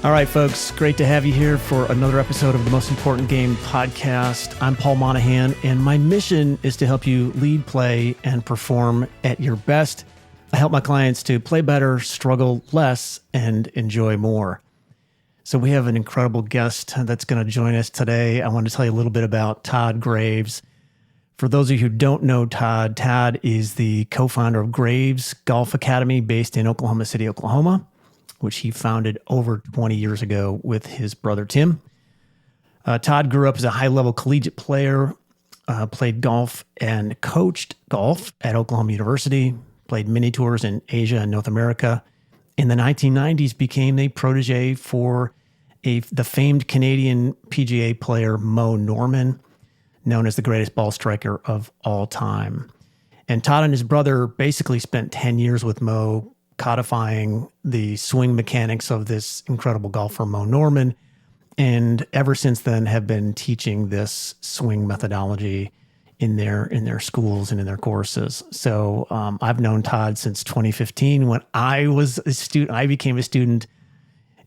All right, folks, great to have you here for another episode of the Most Important Game podcast. I'm Paul Monahan, and my mission is to help you lead, play, and perform at your best. I help my clients to play better, struggle less, and enjoy more. So we have an incredible guest that's going to join us today. I want to tell you a little bit about Todd Graves. For those of you who don't know Todd, Todd is the co-founder of Graves Golf Academy based in Oklahoma City, Oklahoma, which he founded over 20 years ago with his brother, Tim. Todd grew up as a high-level collegiate player, played golf and coached golf at Oklahoma University, played mini tours in Asia and North America. In the 1990s, became a protege for the famed Canadian PGA player Mo Norman, known as the greatest ball striker of all time. And Todd and his brother basically spent 10 years with Mo, codifying the swing mechanics of this incredible golfer, Mo Norman, and ever since then have been teaching this swing methodology in their schools and in their courses. So I've known Todd since 2015 when I was a student. I became a student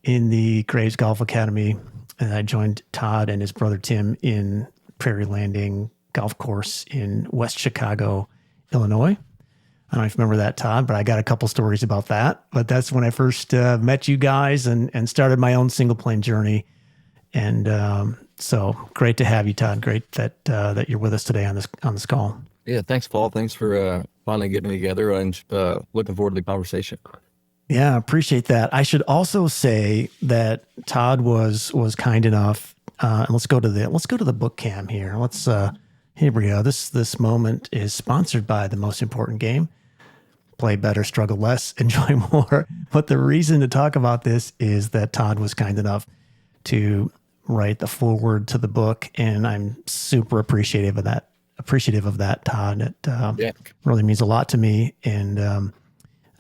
in the Graves Golf Academy, and I joined Todd and his brother Tim in Prairie Landing Golf Course in West Chicago, Illinois. I don't know if you remember that, Todd, but I got a couple stories about that. But that's when I first met you guys and started my own single plane journey. And so great to have you, Todd. Great that you're with us today on this call. Yeah, thanks, Paul. Thanks for finally getting together, and looking forward to the conversation. Yeah, I appreciate that. I should also say that Todd was kind enough. And let's go to the book cam here. Here we go. This moment is sponsored by The Most Important Game. Play better, struggle less, enjoy more. But the reason to talk about this is that Todd was kind enough to write the foreword to the book, and I'm super appreciative of that, Todd. It really means a lot to me, and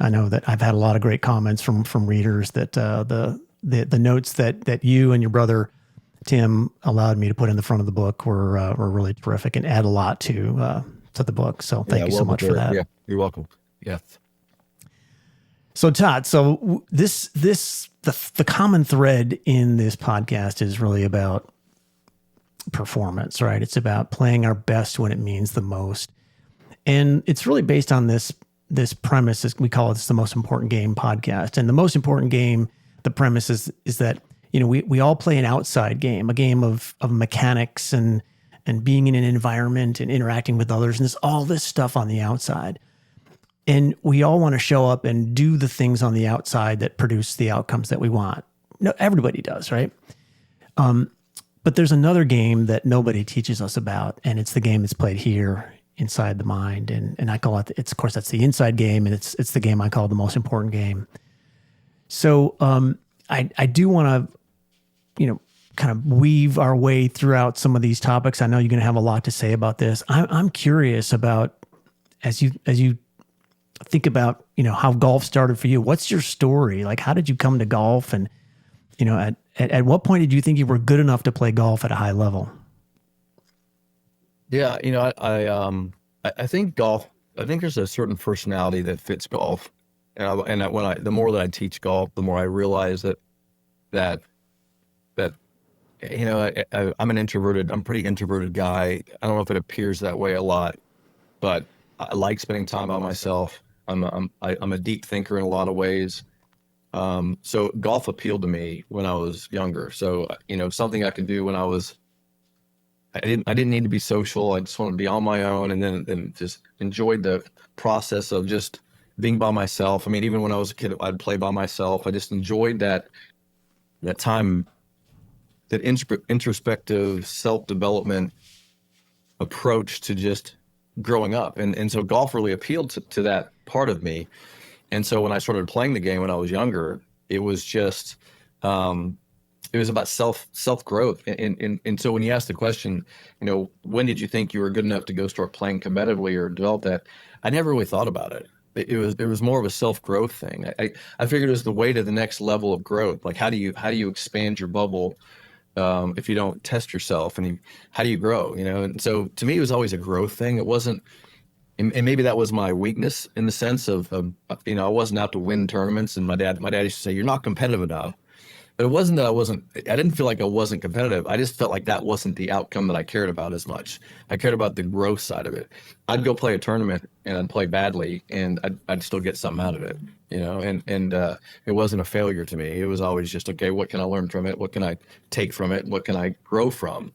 I know that I've had a lot of great comments from readers that the notes that you and your brother Tim allowed me to put in the front of the book were really terrific and add a lot to the book. So thank you so much for that. Yeah, you're welcome. Yes. So Todd, the common thread in this podcast is really about performance, right? It's about playing our best when it means the most. And it's really based on this premise, as we call it, the Most Important Game podcast. And the most important game, the premise is that, you know, we all play an outside game, a game of mechanics and being in an environment and interacting with others. And there's all this stuff on the outside. And we all want to show up and do the things on the outside that produce the outcomes that we want. No, everybody does, right? But there's another game that nobody teaches us about, and it's the game that's played here inside the mind. And I call it, of course, that's the inside game, and it's the game I call the most important game. So I do want to, kind of weave our way throughout some of these topics. I know you're going to have a lot to say about this. I'm curious about, as you think about, how golf started for you. What's your story? Like, how did you come to golf? And, at what point did you think you were good enough to play golf at a high level? Yeah, I think golf. I think there's a certain personality that fits golf, and the more that I teach golf, the more I realize that I'm a pretty introverted guy. I don't know if it appears that way a lot, but I like spending time by myself. I'm a deep thinker in a lot of ways. So golf appealed to me when I was younger. So, something I could do when I didn't need to be social. I just wanted to be on my own, and then just enjoyed the process of just being by myself. I mean, even when I was a kid, I'd play by myself. I just enjoyed that time, that introspective self-development approach to just growing up. And so golf really appealed to that part of me. And so when I started playing the game when I was younger, it was just, it was about self-growth. And so when you ask the question, when did you think you were good enough to go start playing competitively or develop that? I never really thought about it. It was more of a self-growth thing. I figured it was the way to the next level of growth. Like, how do you expand your bubble if you don't test yourself, and how do you grow? And so to me, it was always a growth thing. It wasn't, and maybe that was my weakness in the sense of I wasn't out to win tournaments. And my dad used to say, "You're not competitive enough." But it wasn't that I didn't feel like I wasn't competitive. I just felt like that wasn't the outcome that I cared about as much. I cared about the growth side of it. I'd go play a tournament and I'd play badly and I'd still get something out of it, and it wasn't a failure to me. It was always just, okay, what can I learn from it? What can I take from it? What can I grow from?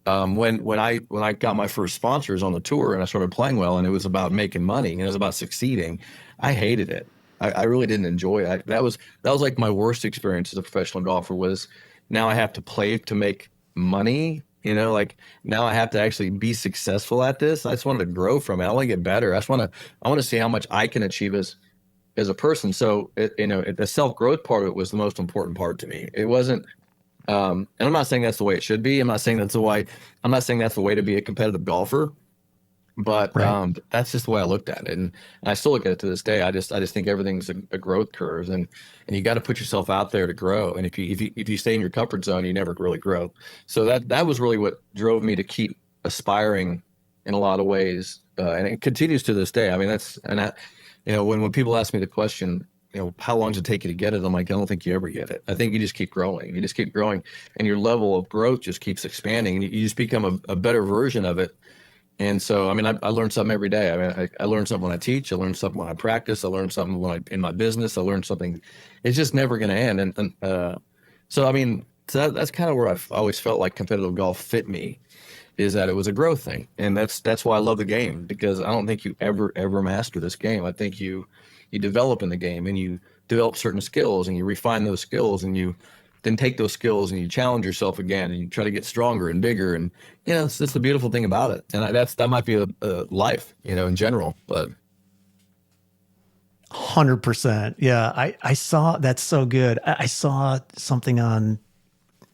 When I got my first sponsors on the tour and I started playing well and it was about making money and it was about succeeding, I hated it. I really didn't enjoy it. That was like my worst experience as a professional golfer was now I have to play to make money. Like now I have to actually be successful at this. I just wanted to grow from it. I want to get better. I want to see how much I can achieve as a person. So the self growth part of it was the most important part to me. It wasn't. And I'm not saying that's the way it should be. I'm not saying that's the way to be a competitive golfer. But Right. that's just the way I looked at it, and I still look at it to this day. I just think everything's a growth curve, and you got to put yourself out there to grow. And if you stay in your comfort zone, you never really grow. So that was really what drove me to keep aspiring in a lot of ways, and it continues to this day. I mean, when people ask me the question, how long does it take you to get it? I'm like, I don't think you ever get it. I think you just keep growing. You just keep growing, and your level of growth just keeps expanding, and you just become a better version of it. And so, I mean, I learn something every day. I mean, I learn something when I teach. I learn something when I practice. I learn something in my business. I learn something. It's just never going to end. So, I mean, that's kind of where I've always felt like competitive golf fit me, is that it was a growth thing. And that's why I love the game, because I don't think you ever master this game. I think you develop in the game and you develop certain skills and you refine those skills and you then take those skills and you challenge yourself again and you try to get stronger and bigger. And that's the beautiful thing about it. And that might be a life, in general. But 100%. Yeah. I saw, that's so good. I saw something on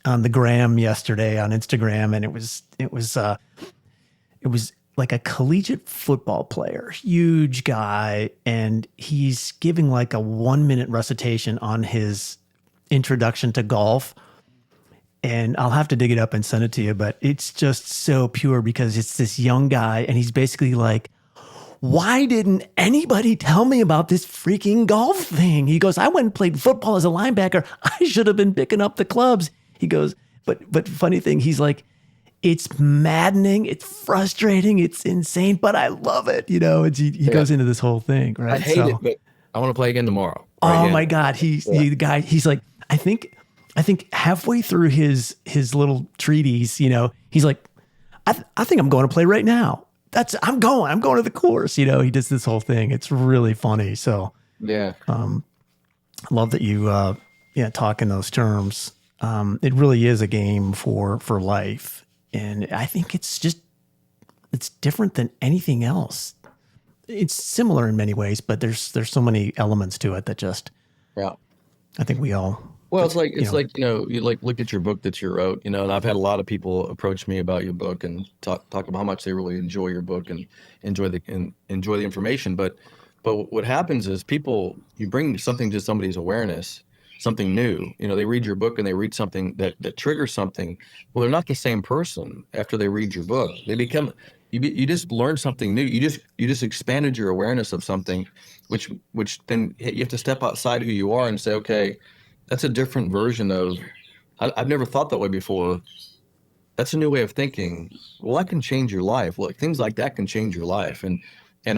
the gram yesterday on Instagram, and it was like a collegiate football player, huge guy, and he's giving like a 1 minute recitation on his introduction to golf. And I'll have to dig it up and send it to you, but it's just so pure because it's this young guy and he's basically like, why didn't anybody tell me about this freaking golf thing? He goes, I went and played football as a linebacker. I should have been picking up the clubs. He goes, but funny thing, he's like, it's maddening, it's frustrating, it's insane, but I love it. He yeah, goes into this whole thing, I right? hate it, So, but I want to play again tomorrow. Right? oh Yeah. my God, Yeah. the guy, he's like, I think halfway through his little treatise, he's like, I think I'm going to play right now. I'm going to the course. He does this whole thing. It's really funny. So Yeah. I love that you, talk in those terms. It really is a game for life. And I think it's different than anything else. It's similar in many ways, but there's so many elements to it that just, Yeah. I think we all, Well, it's like you like look at your book that you wrote, and I've had a lot of people approach me about your book and talk about how much they really enjoy your book and enjoy the information. But what happens is you bring something to somebody's awareness, something new. They read your book and they read something that triggers something. Well, they're not the same person after they read your book. They become you just learned something new. You just expanded your awareness of something, which then you have to step outside who you are and say, okay, that's a different version of. I've never thought that way before. That's a new way of thinking. Well, that can change your life. Look, things like that can change your life. And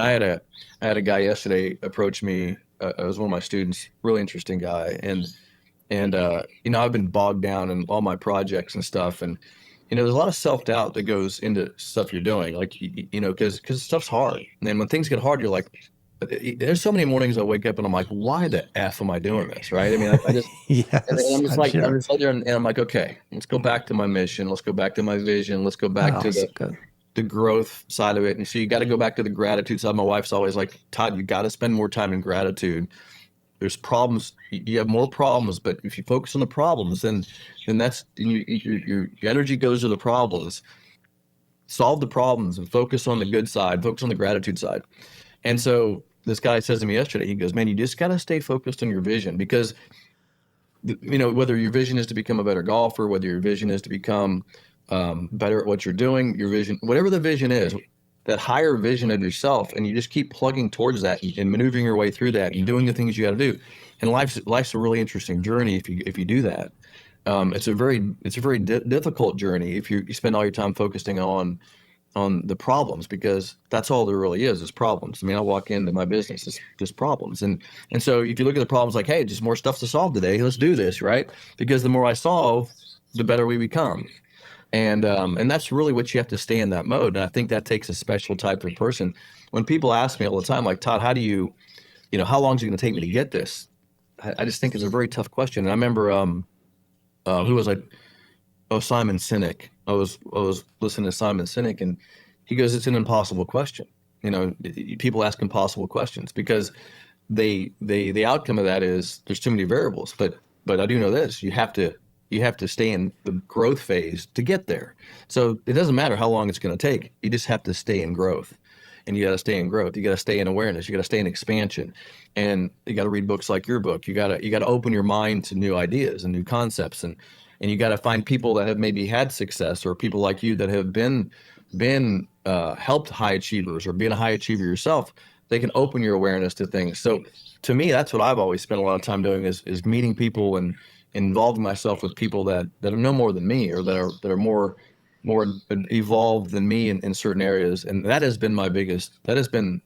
I had a guy yesterday approach me. It was one of my students, really interesting guy, and I've been bogged down in all my projects and stuff, and there's a lot of self doubt that goes into stuff you're doing, like because stuff's hard. And then when things get hard, you're like, there's so many mornings I wake up and I'm like, why the f am I doing this? Right? I mean, I just and yes, I'm just I'm like, sure. there and I'm like, okay, let's go back to my mission. Let's go back to my vision. Let's go back Oh, to so the good. the growth side of it. And so you got to go back to the gratitude side. My wife's always like, Todd, you got to spend more time in gratitude. There's problems. You have more problems, but if you focus on the problems, then your energy goes to the problems. Solve the problems and focus on the good side. Focus on the gratitude side. And so this guy says to me yesterday, he goes, man, you just got to stay focused on your vision, because whether your vision is to become a better golfer, whether your vision is to become better at what you're doing, your vision, whatever the vision is, that higher vision of yourself, and you just keep plugging towards that and maneuvering your way through that and doing the things you got to do. And life's a really interesting journey if you do that. It's a very difficult journey if you spend all your time focusing on the problems, because that's all there really is problems. I mean, I walk into my business, it's just problems. And so if you look at the problems like, hey, just more stuff to solve today, let's do this, right? Because the more I solve, the better we become. And that's really what you have to stay in that mode. And I think that takes a special type of person. When people ask me all the time, like, Todd, how do how long is it going to take me to get this? I just think it's a very tough question. And I remember, who was I? Oh, Simon Sinek. I was listening to Simon Sinek, and he goes, "It's an impossible question." People ask impossible questions because the outcome of that is there's too many variables. But I do know this: you have to stay in the growth phase to get there. So it doesn't matter how long it's going to take. You just have to stay in growth. And you got to stay in growth. You got to stay in awareness. You got to stay in expansion, and you got to read books like your book. You got to open your mind to new ideas and new concepts, and you got to find people that have maybe had success, or people like you that have been helped high achievers, or being a high achiever yourself. They can open your awareness to things. So to me, that's what I've always spent a lot of time doing is meeting people and involving myself with people that are no more than me, or that are more evolved than me in certain areas. And that has been that has been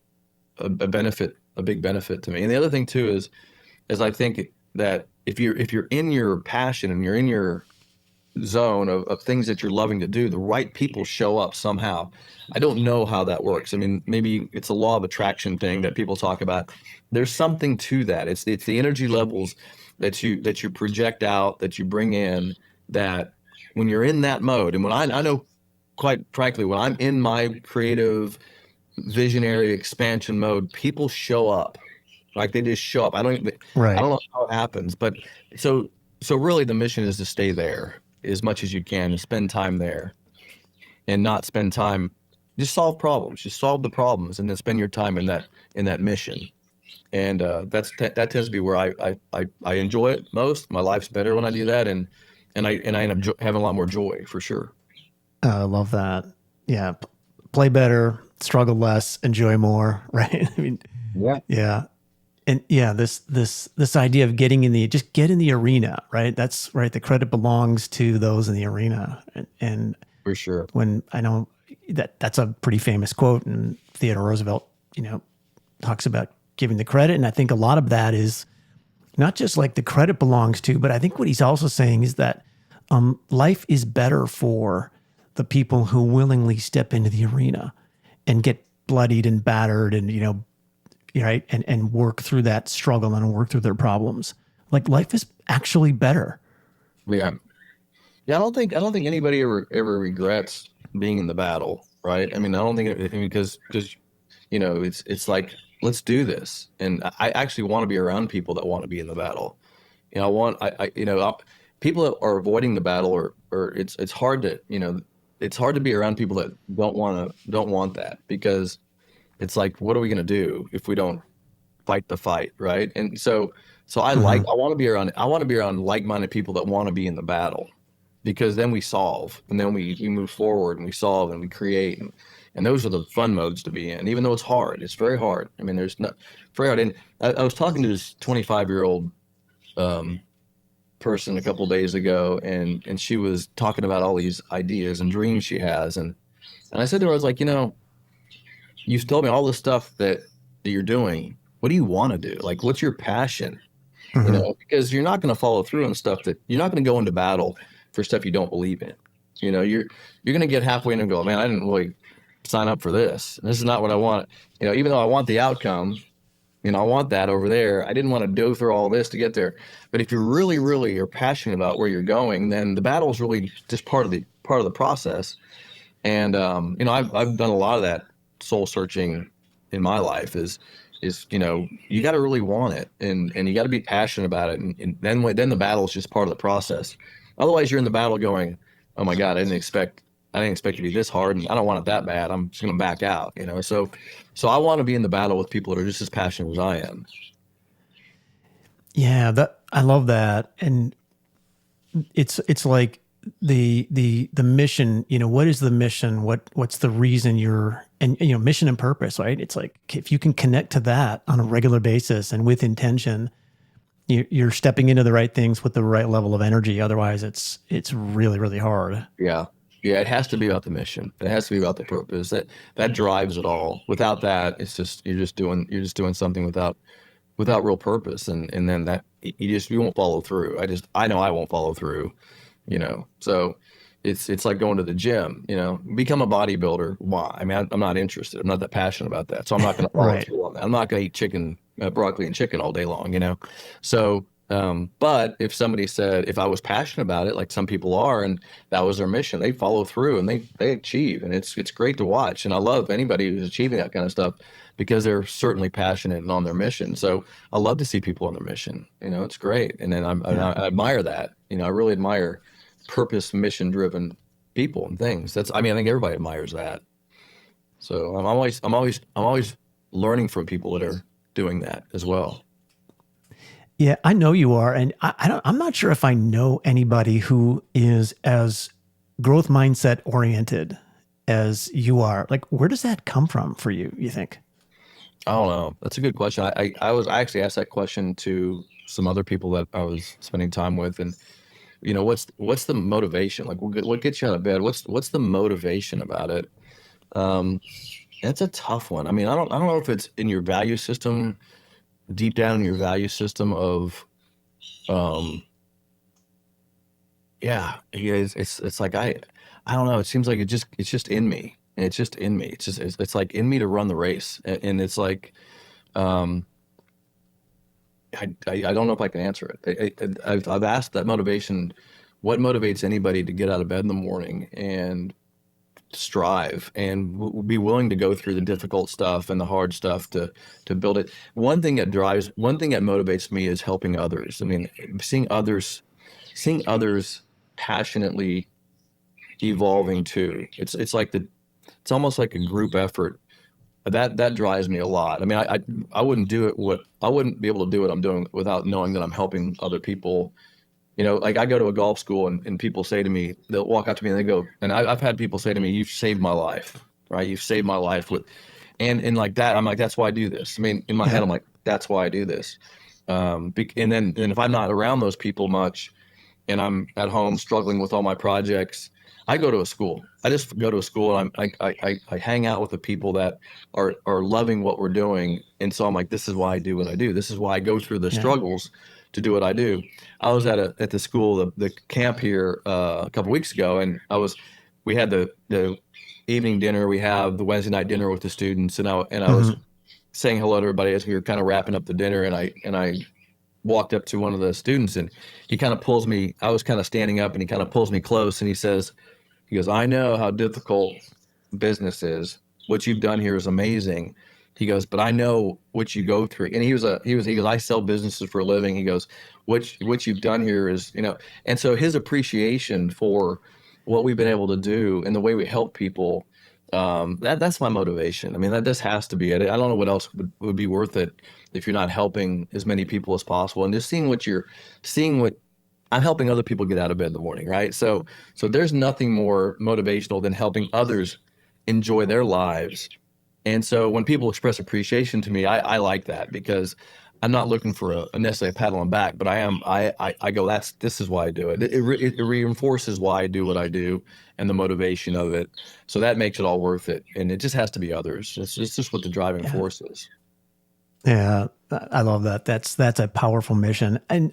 a benefit, a big benefit to me. And the other thing too is I think that if you're in your passion and you're in your zone of things that you're loving to do, the right people show up somehow. I don't know how that works. I mean, maybe it's a law of attraction thing that people talk about. There's something to that. It's the energy levels that you project out, that you bring in, that when you're in that mode, and when I know, quite frankly, when I'm in my creative, visionary expansion mode, people show up. Like, they just show up. I don't Right. know how it happens, but so really the mission is to stay there as much as you can and spend time there, and not spend time just solve problems. Just solve the problems, and then spend your time in that mission. And that tends to be where I enjoy it most. My life's better when I do that, and I end up having a lot more joy, for sure. I love that. Yeah. Play better, struggle less, enjoy more. Right. I mean, Yeah, yeah. And yeah, this idea of just get in the arena, right? That's right. The credit belongs to those in the arena. And for sure. when I know that's a pretty famous quote, and Theodore Roosevelt, talks about giving the credit. And I think a lot of that is not just like the credit belongs to, but I think what he's also saying is that life is better for the people who willingly step into the arena and get bloodied and battered and, right, and work through that struggle and work through their problems. Like, life is actually better. Yeah. Yeah, I don't think anybody ever regrets being in the battle, right? I mean, I don't think because it's like, let's do this. And I actually want to be around people that want to be in the battle. I want people that are avoiding the battle, or it's hard to it's hard to be around people that don't want that, because it's like, what are we going to do if we don't fight the fight, right? And so Mhm. I want to be around like-minded people that want to be in the battle, because then we solve, and then we move forward, and we solve, and we create, and those are the fun modes to be in. Even though it's hard, it's very hard. I mean, there's not very hard. And I was talking to this 25-year-old person a couple of days ago, and she was talking about all these ideas and dreams she has, and I said to her, I was like, you've told me all this stuff that you're doing. What do you want to do? Like, what's your passion? Mhm. Because you're not going to follow through on stuff that you're not going to go into battle for stuff you don't believe in. You're going to get halfway in and go, man, I didn't really sign up for this. This is not what I want. Even though I want the outcome, I want that over there. I didn't want to go through all this to get there. But if you really, really are passionate about where you're going, then the battle is really just part of the process. And I've done a lot of that soul searching in my life. Is you got to really want it, and you got to be passionate about it, and then the battle is just part of the process. Otherwise, you're in the battle going, oh my God, I didn't expect it to be this hard, and I don't want it that bad. I'm just going to back out. So I want to be in the battle with people that are just as passionate as I am. Yeah, I love that. And it's like the mission, what is the mission? What's the reason and mission and purpose, right? It's like, if you can connect to that on a regular basis and with intention, you're stepping into the right things with the right level of energy. Otherwise it's really, really hard. Yeah. Yeah. It has to be about the mission. It has to be about the purpose that drives it all. Without that, it's just, you're just doing something without real purpose. And then that you won't follow through. I know I won't follow through, so it's like going to the gym, become a bodybuilder. Why? I mean, I'm not interested. I'm not that passionate about that. So I'm not going to follow Right. through on that. I'm not going to eat chicken, broccoli and chicken all day long, So, but if somebody said, if I was passionate about it, like some people are, and that was their mission, they follow through and they achieve, and it's great to watch. And I love anybody who's achieving that kind of stuff because they're certainly passionate and on their mission. So I love to see people on their mission. It's great. And then I admire that. I really admire purpose, mission driven people and things. I think everybody admires that. So I'm always learning from people that are doing that as well. Yeah, I know you are. And I'm not sure if I know anybody who is as growth mindset oriented as you are. Like, where does that come from for you, you think? I don't know. That's a good question. I actually asked that question to some other people that I was spending time with, and what's the motivation? Like, what gets you out of bed? What's the motivation about it? Um, that's a tough one. I mean, I don't know if it's in your value system, deep down in your value system of, um, yeah, it's like I don't know. It seems like it's just in me. It's just in me. It's like in me to run the race, and it's like, um, I don't know if I can answer it. I've asked that motivation, what motivates anybody to get out of bed in the morning and strive and be willing to go through the difficult stuff and the hard stuff to build it. One thing that motivates me is helping others. I mean, seeing others passionately evolving too. It's almost like a group effort. That drives me a lot. I mean, I wouldn't I wouldn't be able to do what I'm doing without knowing that I'm helping other people. Like I go to a golf school and people say to me, they'll walk up to me and they go, and I've had people say to me, "You've saved my life, right? You've saved my life with," and like that, I'm like, that's why I do this. I mean, in my head, Yeah. I'm like, that's why I do this. And if I'm not around those people much, and I'm at home struggling with all my projects, I go to a school. I just go to a school and I hang out with the people that are loving what we're doing. And so I'm like, this is why I do what I do. This is why I go through the Yeah. struggles to do what I do. I was at the school, the camp here a couple weeks ago, and we had the evening dinner. We have the Wednesday night dinner with the students, and I was Hmm. saying hello to everybody as we were kind of wrapping up the dinner, and I walked up to one of the students and he kind of pulls me. I was kind of standing up and he kind of pulls me close and he goes, I know how difficult business is. What you've done here is amazing. He goes, but I know what you go through. And he goes, I sell businesses for a living. He goes, what you've done here is, and so his appreciation for what we've been able to do and the way we help people, that's my motivation. I mean, this has to be it. I don't know what else would be worth it if you're not helping as many people as possible and just seeing what I'm helping other people get out of bed in the morning, right? So there's nothing more motivational than helping others enjoy their lives. And so when people express appreciation to me, I like that because I'm not looking for necessarily a pat on the back, but I go, this is why I do it. It reinforces why I do what I do and the motivation of it. So that makes it all worth it. And it just has to be others. It's just what the driving Yeah. force is. Yeah. I love that. That's a powerful mission. And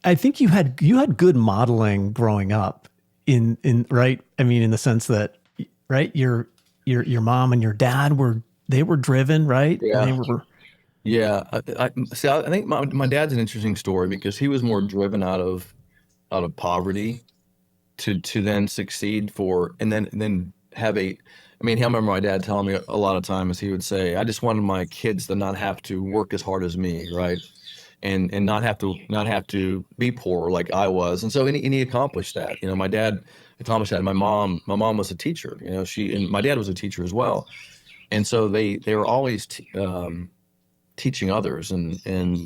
I think you had good modeling growing up right. I mean, in the sense that, right. Your mom and your dad they were driven, right? And they Yeah. were, Yeah. See, I think my dad's an interesting story because he was more driven out of poverty to then succeed and then have I mean, I remember my dad telling me a lot of times he would say, I just wanted my kids to not have to work as hard as me, right? And not have to be poor like I was. And so and he accomplished that. My dad accomplished that. My mom was a teacher, and my dad was a teacher as well. And so they were always teaching others and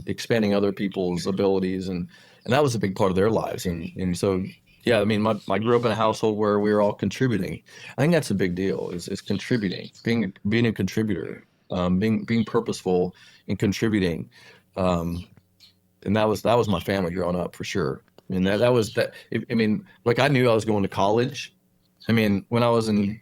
expanding other people's abilities and that was a big part of their lives. And so Yeah, I mean, I grew up in a household where we were all contributing. I think that's a big deal. Is contributing, being a contributor, being purposeful in contributing, um, and that was my family growing up for sure. I mean, that was that. I mean, like I knew I was going to college. I mean, when I was in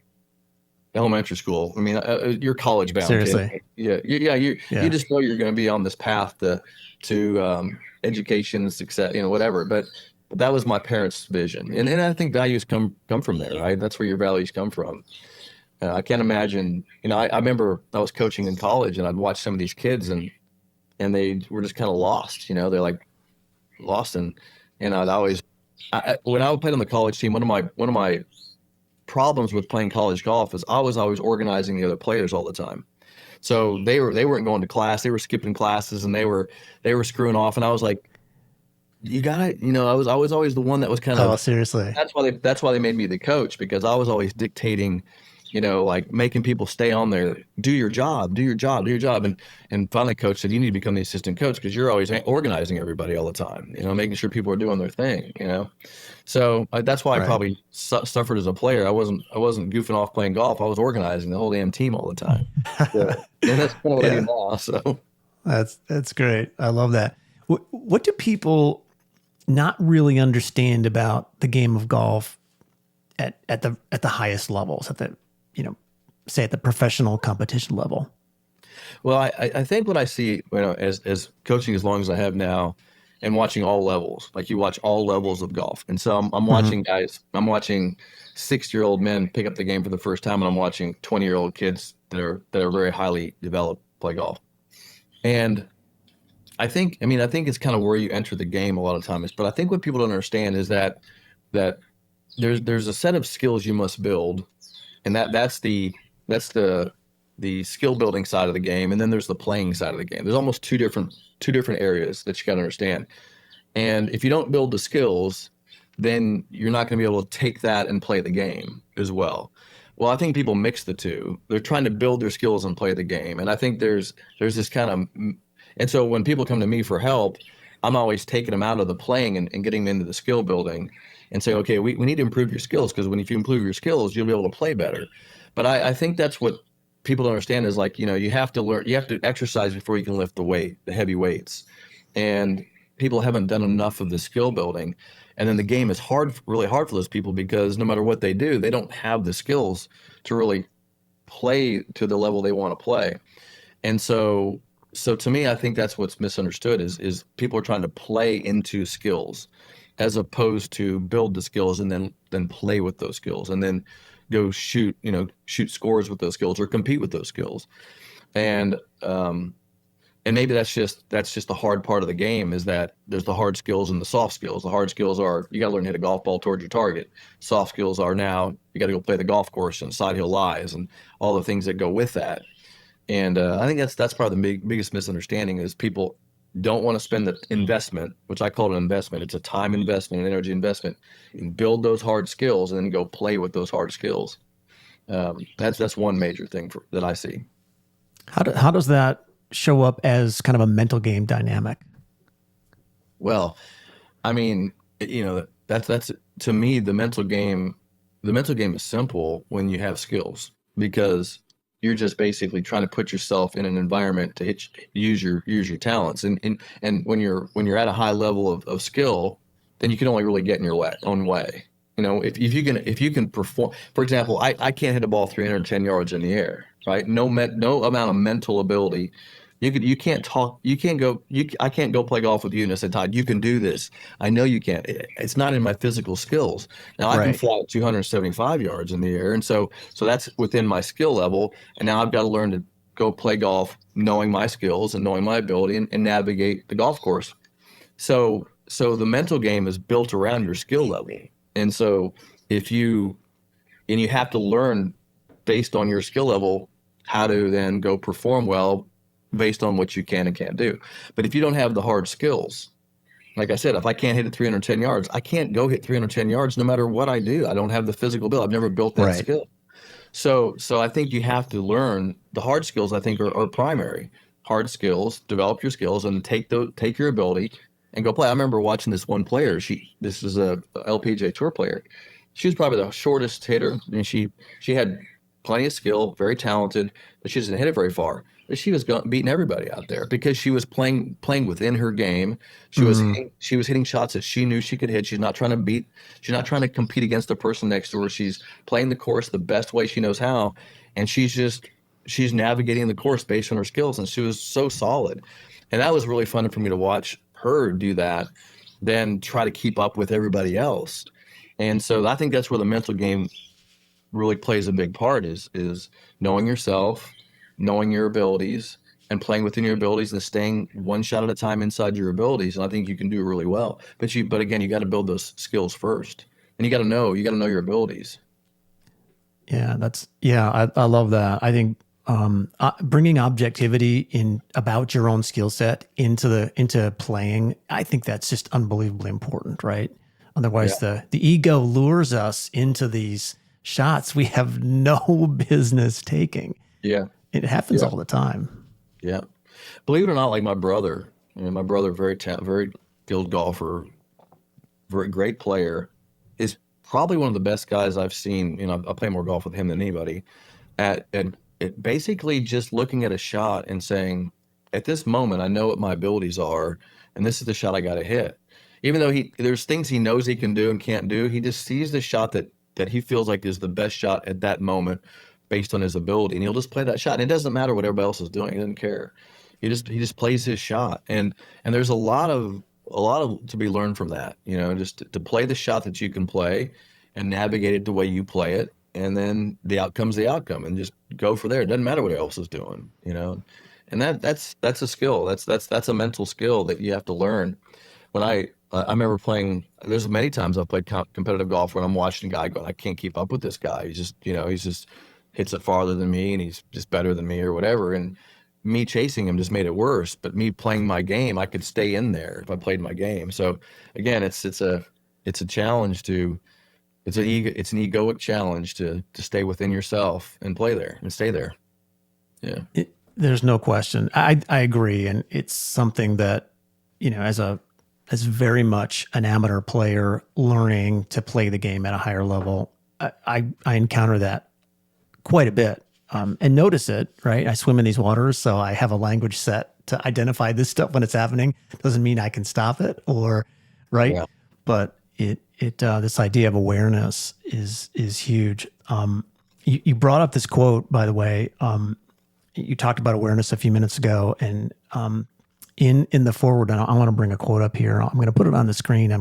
elementary school, I mean, you're college bound, kid. Seriously. Yeah, you Yeah. just know you're going to be on this path to education, success, whatever. But that was my parents' vision, and I think values come from there, right? That's where your values come from. I can't imagine, I remember I was coaching in college, and I'd watch some of these kids, and they were just kind of lost, they're like lost, and I'd always, when I played on the college team, one of my problems with playing college golf is I was always organizing the other players all the time. So they weren't going to class, they were skipping classes, and they were screwing off, and I was like, you got it. I was always the one that was kind Oh, of, seriously. that's why they made me the coach, because I was always dictating, like making people stay on there, do your job, do your job, do your job. And finally coach said, you need to become the assistant coach because you're always organizing everybody all the time, making sure people are doing their thing. So that's why I Right. probably suffered as a player. I wasn't goofing off playing golf. I was organizing the whole damn team all the time. So, and that's kind of what I do Yeah. now. So That's great. I love that. What do people not really understand about the game of golf at the highest levels, at the, you know, say at the professional competition level? well, I think what I see, as coaching as long as I have now, and watching all levels, like you watch all levels of golf. And so I'm Hmm. watching guys, I'm watching 60-year-old men pick up the game for the first time, and I'm watching 20-year-old kids that are very highly developed play golf. And I think it's kind of where you enter the game a lot of times. But I think what people don't understand is that there's a set of skills you must build, and that's the skill building side of the game, and then there's the playing side of the game. There's almost two different areas that you got to understand. And if you don't build the skills, then you're not going to be able to take that and play the game as well. Well, I think people mix the two. They're trying to build their skills and play the game, and I think there's this kind of, and so when people come to me for help, I'm always taking them out of the playing and getting them into the skill building, and say, okay, we need to improve your skills, because if you improve your skills, you'll be able to play better. But I think that's what people don't understand is, like, you have to learn, you have to exercise before you can lift the heavy weights. And people haven't done enough of the skill building. And then the game is really hard for those people, because no matter what they do, they don't have the skills to really play to the level they want to play. And so to me, I think that's what's misunderstood is people are trying to play into skills, as opposed to build the skills and then play with those skills, and then go shoot scores with those skills or compete with those skills. And and maybe that's just the hard part of the game, is that there's the hard skills and the soft skills. The hard skills are, you got to learn to hit a golf ball towards your target. Soft skills are, now you got to go play the golf course and side hill lies and all the things that go with that. And I think that's probably the biggest misunderstanding, is people don't want to spend the investment, which I call it an investment. It's a time investment, an energy investment, and build those hard skills and then go play with those hard skills. That's one major thing that I see. How does that show up as kind of a mental game dynamic? Well, I mean, that's to me, the mental game. The mental game is simple when you have skills, because you're just basically trying to put yourself in an environment to use your talents. And when you're at a high level of skill, then you can only really get in your own way. If you can perform, for example, I can't hit a ball 310 yards in the air, right? No amount of mental ability. You can't talk, you can't go, I can't go play golf with you and I said, Todd, you can do this. I know you can't. It's not in my physical skills. Now I can Right. fly 275 yards in the air. And so that's within my skill level. And now I've got to learn to go play golf, knowing my skills and knowing my ability, and navigate the golf course. So the mental game is built around your skill level. And so if you, and you have to learn based on your skill level how to then go perform well based on what you can and can't do. But if you don't have the hard skills, like I said, if I can't hit it 310 yards, I can't go hit 310 yards no matter what I do. I don't have the physical ability. I've never built that Right. skill. So I think you have to learn the hard skills. I think are primary. Hard skills, develop your skills, and take your ability. and go play. I remember watching this one player. This was a LPGA Tour player. She was probably the shortest hitter, and she had plenty of skill, very talented, but she didn't hit it very far. But she was beating everybody out there because she was playing within her game. Mm, She was hitting shots that she knew she could hit. She's not trying to beat. She's not trying to compete against the person next to her. She's playing the course the best way she knows how, and she's navigating the course based on her skills. And she was so solid, and that was really fun for me to watch her do that. Then try to keep up with everybody else. And so I think that's where the mental game really plays a big part is knowing yourself, knowing your abilities, and playing within your abilities and staying one shot at a time inside your abilities. And I think you can do really well. But again, you got to build those skills first, and you got to know your abilities. yeah, I love that. I think bringing objectivity in about your own skill set into playing, I think that's just unbelievably important, right? Yeah, Otherwise, the ego lures us into these shots we have no business taking. yeah, It happens yeah, all the time. yeah. Believe it or not, like my brother, my brother, very skilled golfer, very great player, is probably one of the best guys I've seen. I play more golf with him than anybody. At basically just looking at a shot and saying, at this moment, I know what my abilities are, and this is the shot I got to hit. Even though there's things he knows he can do and can't do, he just sees the shot that he feels like is the best shot at that moment, based on his ability, and he'll just play that shot. And it doesn't matter what everybody else is doing; he doesn't care. He just plays his shot, and there's a lot of to be learned from that. Just to play the shot that you can play, and navigate it the way you play it, and then the outcome's the outcome, and just go for there. It doesn't matter what else is doing. And that's a skill. That's a mental skill that you have to learn. When I remember playing, there's many times I've played competitive golf when I'm watching a guy going, I can't keep up with this guy. He's just hits it farther than me, and he's just better than me or whatever. And me chasing him just made it worse. But me playing my game, I could stay in there if I played my game. So again, it's a challenge to it's an egoic challenge to stay within yourself and play there and stay there. Yeah. There's no question. I agree, and it's something that as very much an amateur player learning to play the game at a higher level, I encounter that quite a bit, and notice it. Right, I swim in these waters, so I have a language set to identify this stuff when it's happening. Doesn't mean I can stop it, or right, Yeah. but it this idea of awareness is huge. You brought up this quote, by the way. You talked about awareness a few minutes ago, and in the forward, and I want to bring a quote up here. I'm going to put it on the screen.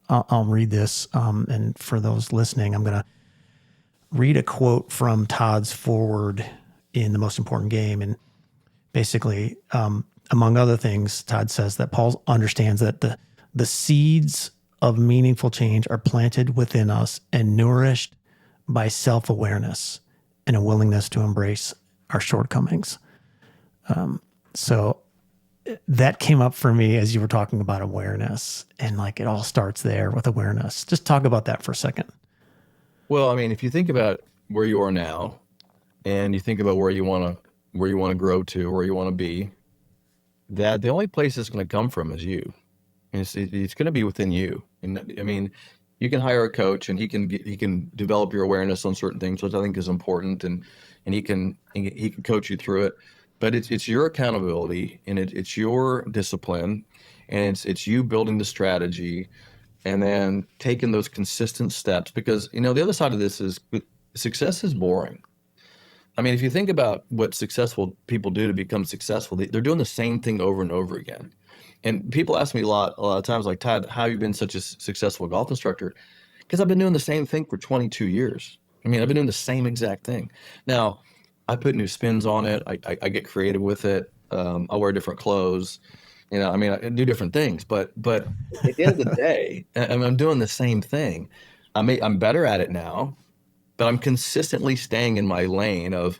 I'll read this, and for those listening, I'm going to read a quote from Todd's forward in The Most Important Game, and basically, among other things, Todd says that Paul understands that the seeds of meaningful change are planted within us and nourished by self-awareness and a willingness to embrace our shortcomings. So that came up for me as you were talking about awareness, and like it all starts there with awareness. Just talk about that for a second. Well, I mean, if you think about where you are now, and you think about where you want to grow to, where you want to be, that the only place it's going to come from is you. And it's going to be within you. And I mean, you can hire a coach, and he can develop your awareness on certain things, which I think is important, and he can coach you through it. But it's your accountability, and it's your discipline, and it's you building the strategy, and then taking those consistent steps. Because the other side of this is success is boring. I mean, if you think about what successful people do to become successful, they're doing the same thing over and over again. And people ask me a lot of times, like, Todd, how have you been such a successful golf instructor? Because I've been doing the same thing for 22 years. I mean, I've been doing the same exact thing. Now, I put new spins on it. I get creative with it. I wear different clothes. I mean, I do different things. But at the end of the day, I'm doing the same thing. I'm better at it now, but I'm consistently staying in my lane of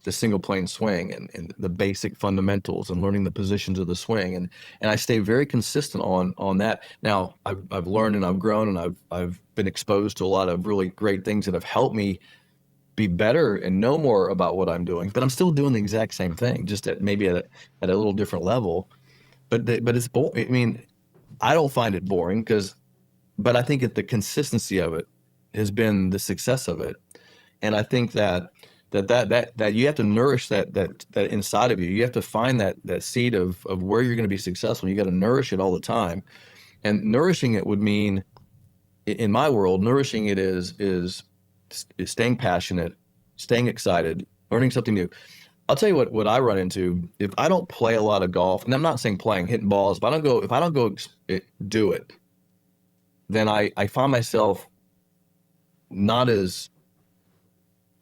the single plane swing, and the basic fundamentals, and learning the positions of the swing, and I stay very consistent on that. Now I've learned, and I've grown, and I've been exposed to a lot of really great things that have helped me be better and know more about what I'm doing, but I'm still doing the exact same thing, just at maybe at a little different level. But it's I mean, I don't find it boring but I think the consistency of it has been the success of it. And I think that you have to nourish that inside of you. You have to find that seed of where you're going to be successful. You got to nourish it all the time. And nourishing it would mean, in my world, nourishing it is staying passionate, staying excited, learning something new. I'll tell you what I run into. If I don't play a lot of golf, and I'm not saying playing, hitting balls, if I don't go do it, then I find myself not as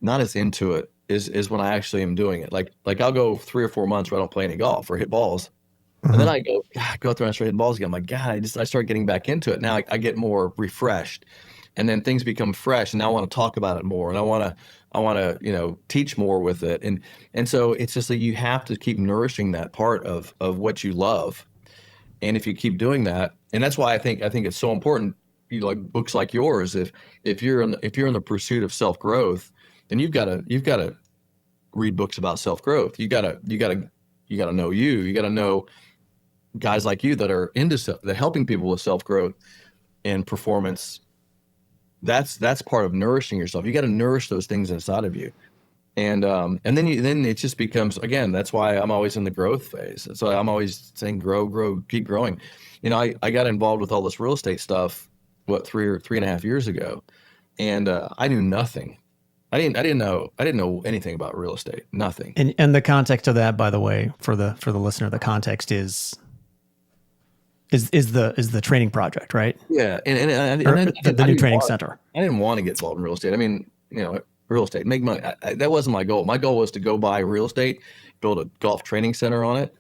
into it is when I actually am doing it. Like I'll go 3 or 4 months where I don't play any golf or hit balls. And then I go through and I start hitting balls again. I'm like, God, I start getting back into it. Now I get more refreshed, and then things become fresh. And now I want to talk about it more, and I want to teach more with it. And so it's just that you have to keep nourishing that part of what you love. And if you keep doing that, and that's why I think it's so important. Like books like yours, if you're in the pursuit of self growth, then you've got to read books about self growth. You got to know you got to know guys like you that are that helping people with self growth and performance. That's part of nourishing yourself. You got to nourish those things inside of you. And then it just becomes, again, that's why I'm always in the growth phase. So I'm always saying, grow, keep growing. I got involved with all this real estate stuff, 3.5 years ago. And I knew nothing. I didn't know anything about real estate. Nothing. And the context of that, by the way, for the listener, the context is the training project, right? Yeah, and the new training center. I didn't want to get involved in real estate. I mean, real estate, make money. That wasn't my goal. My goal was to go buy real estate, build a golf training center on it,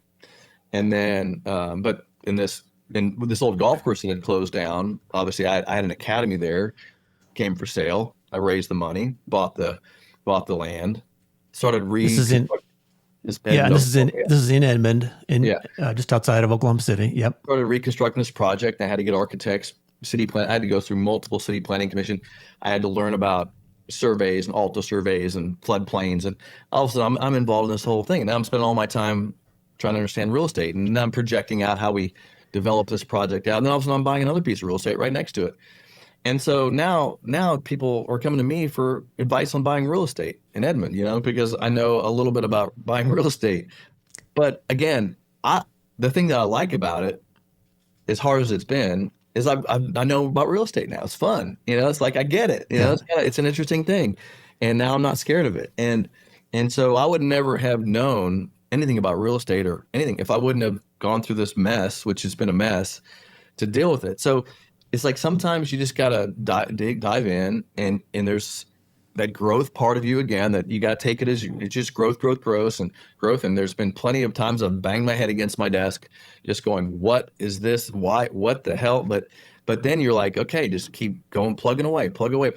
and then, but in this old golf course that had closed down, obviously I had an academy there, came for sale. I raised the money, bought the land, started This is in Edmond, just outside of Oklahoma City. Yep. Started reconstructing this project. I had to get architects, city plan. I had to go through multiple city planning commission. I had to learn about surveys and alto surveys and floodplains, and all of a sudden I'm involved in this whole thing. And now I'm spending all my time trying to understand real estate, and now I'm projecting out how we develop this project out. And then all of a sudden I'm buying another piece of real estate right next to it. And so now people are coming to me for advice on buying real estate in Edmond, because I know a little bit about buying real estate. But again, the thing that I like about it, as hard as it's been, is I know about real estate now. It's fun. It's like I get it. It's an interesting thing. And now I'm not scared of it. And so I would never have known anything about real estate or anything if I wouldn't have gone through this mess, which has been a mess, to deal with it. So it's like sometimes you just gotta dive in, and there's that growth part of you again that you gotta take it as it's just growth. And there's been plenty of times I've banged my head against my desk, just going, "What is this? Why? What the hell?" But then you're like, okay, just keep going, plugging away, plug away,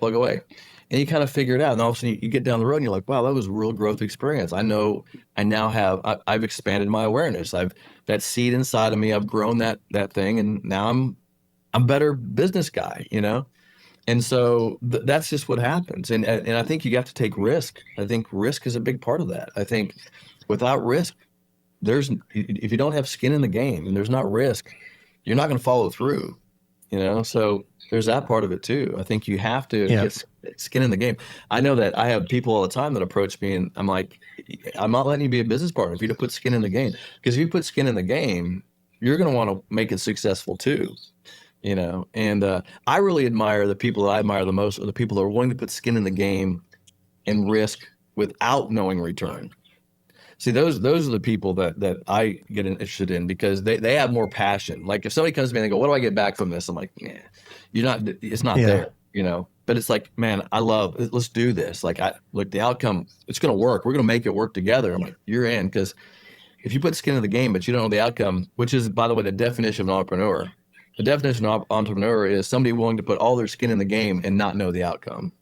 and you kind of figure it out. And all of a sudden you get down the road and you're like, wow, that was a real growth experience. I've expanded my awareness. That seed inside of me, I've grown that thing, and now I'm a better business guy, And so that's just what happens. And I think you have to take risk. I think risk is a big part of that. I think without risk, if you don't have skin in the game and there's not risk, you're not going to follow through, So there's that part of it too. I think you have to get skin in the game. I know that I have people all the time that approach me, and I'm like, I'm not letting you be a business partner if you don't put skin in the game. Because if you put skin in the game, you're going to want to make it successful too. And I really admire the people that I admire the most are the people that are willing to put skin in the game and risk without knowing return. See, those are the people that I get interested in, because they have more passion. Like if somebody comes to me and they go, "What do I get back from this?" I'm like, "Yeah, it's not there, But it's like, man, let's do this. Like the outcome, it's going to work. We're going to make it work together. I'm like, you're in, because if you put skin in the game, but you don't know the outcome, which is, by the way, the definition of an entrepreneur. The definition of entrepreneur is somebody willing to put all their skin in the game and not know the outcome.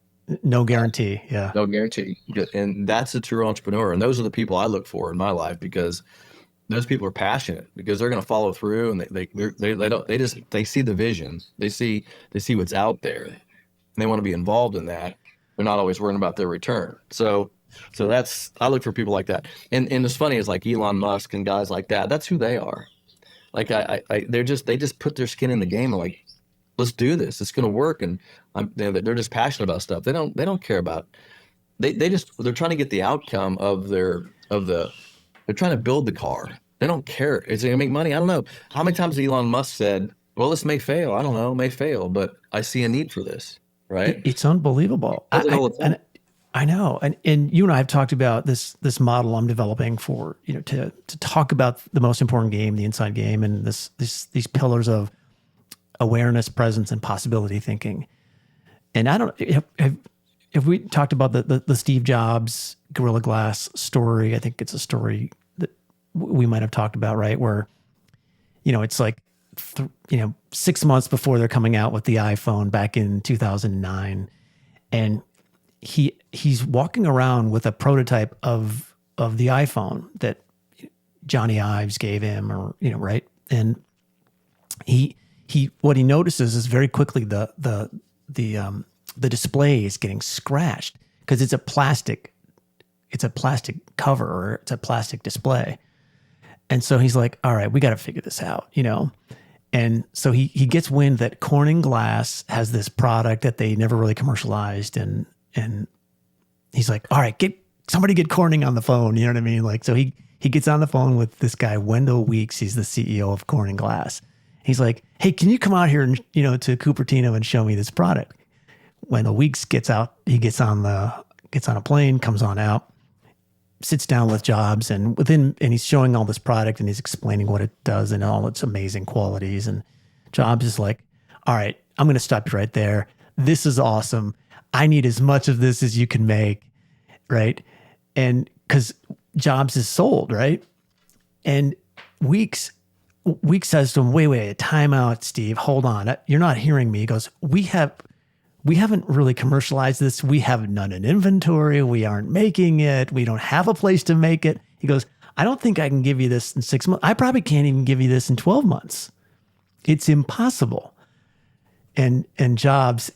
No guarantee. Yeah. No guarantee. And that's a true entrepreneur. And those are the people I look for in my life, because those people are passionate, because they're going to follow through, and they see the vision. They see what's out there, and they want to be involved in that. They're not always worrying about their return. So I look for people like that. And it's funny, it's like Elon Musk and guys like that. That's who they are. Like they just put their skin in the game. And like, let's do this. It's going to work. And they're just passionate about stuff. They don't care about, they're trying to get the outcome of they're trying to build the car. They don't care. Is it going to make money? I don't know. How many times Elon Musk said, well, this may fail. I don't know, may fail, but I see a need for this. Right. It's unbelievable. Does it all the time. And I know. And you and I have talked about this model I'm developing for, to talk about the most important game, the inside game, and these pillars of awareness, presence, and possibility thinking. And I don't have we talked about the Steve Jobs Gorilla Glass story? I think it's a story that we might have talked about, right? Where, it's like, 6 months before they're coming out with the iPhone back in 2009. And he's walking around with a prototype of the iPhone that Johnny Ives gave him, or, right. And he what he notices is very quickly the display is getting scratched because it's a plastic cover, or it's a plastic display. And so he's like, all right, we got to figure this out, And so he gets wind that Corning Glass has this product that they never really commercialized. And he's like, all right, somebody get Corning on the phone. You know what I mean? Like, so he gets on the phone with this guy, Wendell Weeks. He's the CEO of Corning Glass. He's like, hey, can you come out here and, to Cupertino and show me this product? Wendell Weeks gets out, he gets on a plane, comes on out, sits down with Jobs, and he's showing all this product, and he's explaining what it does and all its amazing qualities. And Jobs is like, all right, I'm going to stop you right there. This is awesome. I need as much of this as you can make. Right. And because Jobs is sold, right. And Weeks says to him, wait, time out, Steve, hold on. You're not hearing me. He goes, we haven't really commercialized this. We have none in inventory. We aren't making it. We don't have a place to make it. He goes, I don't think I can give you this in 6 months. I probably can't even give you this in 12 months. It's impossible. And Jobs,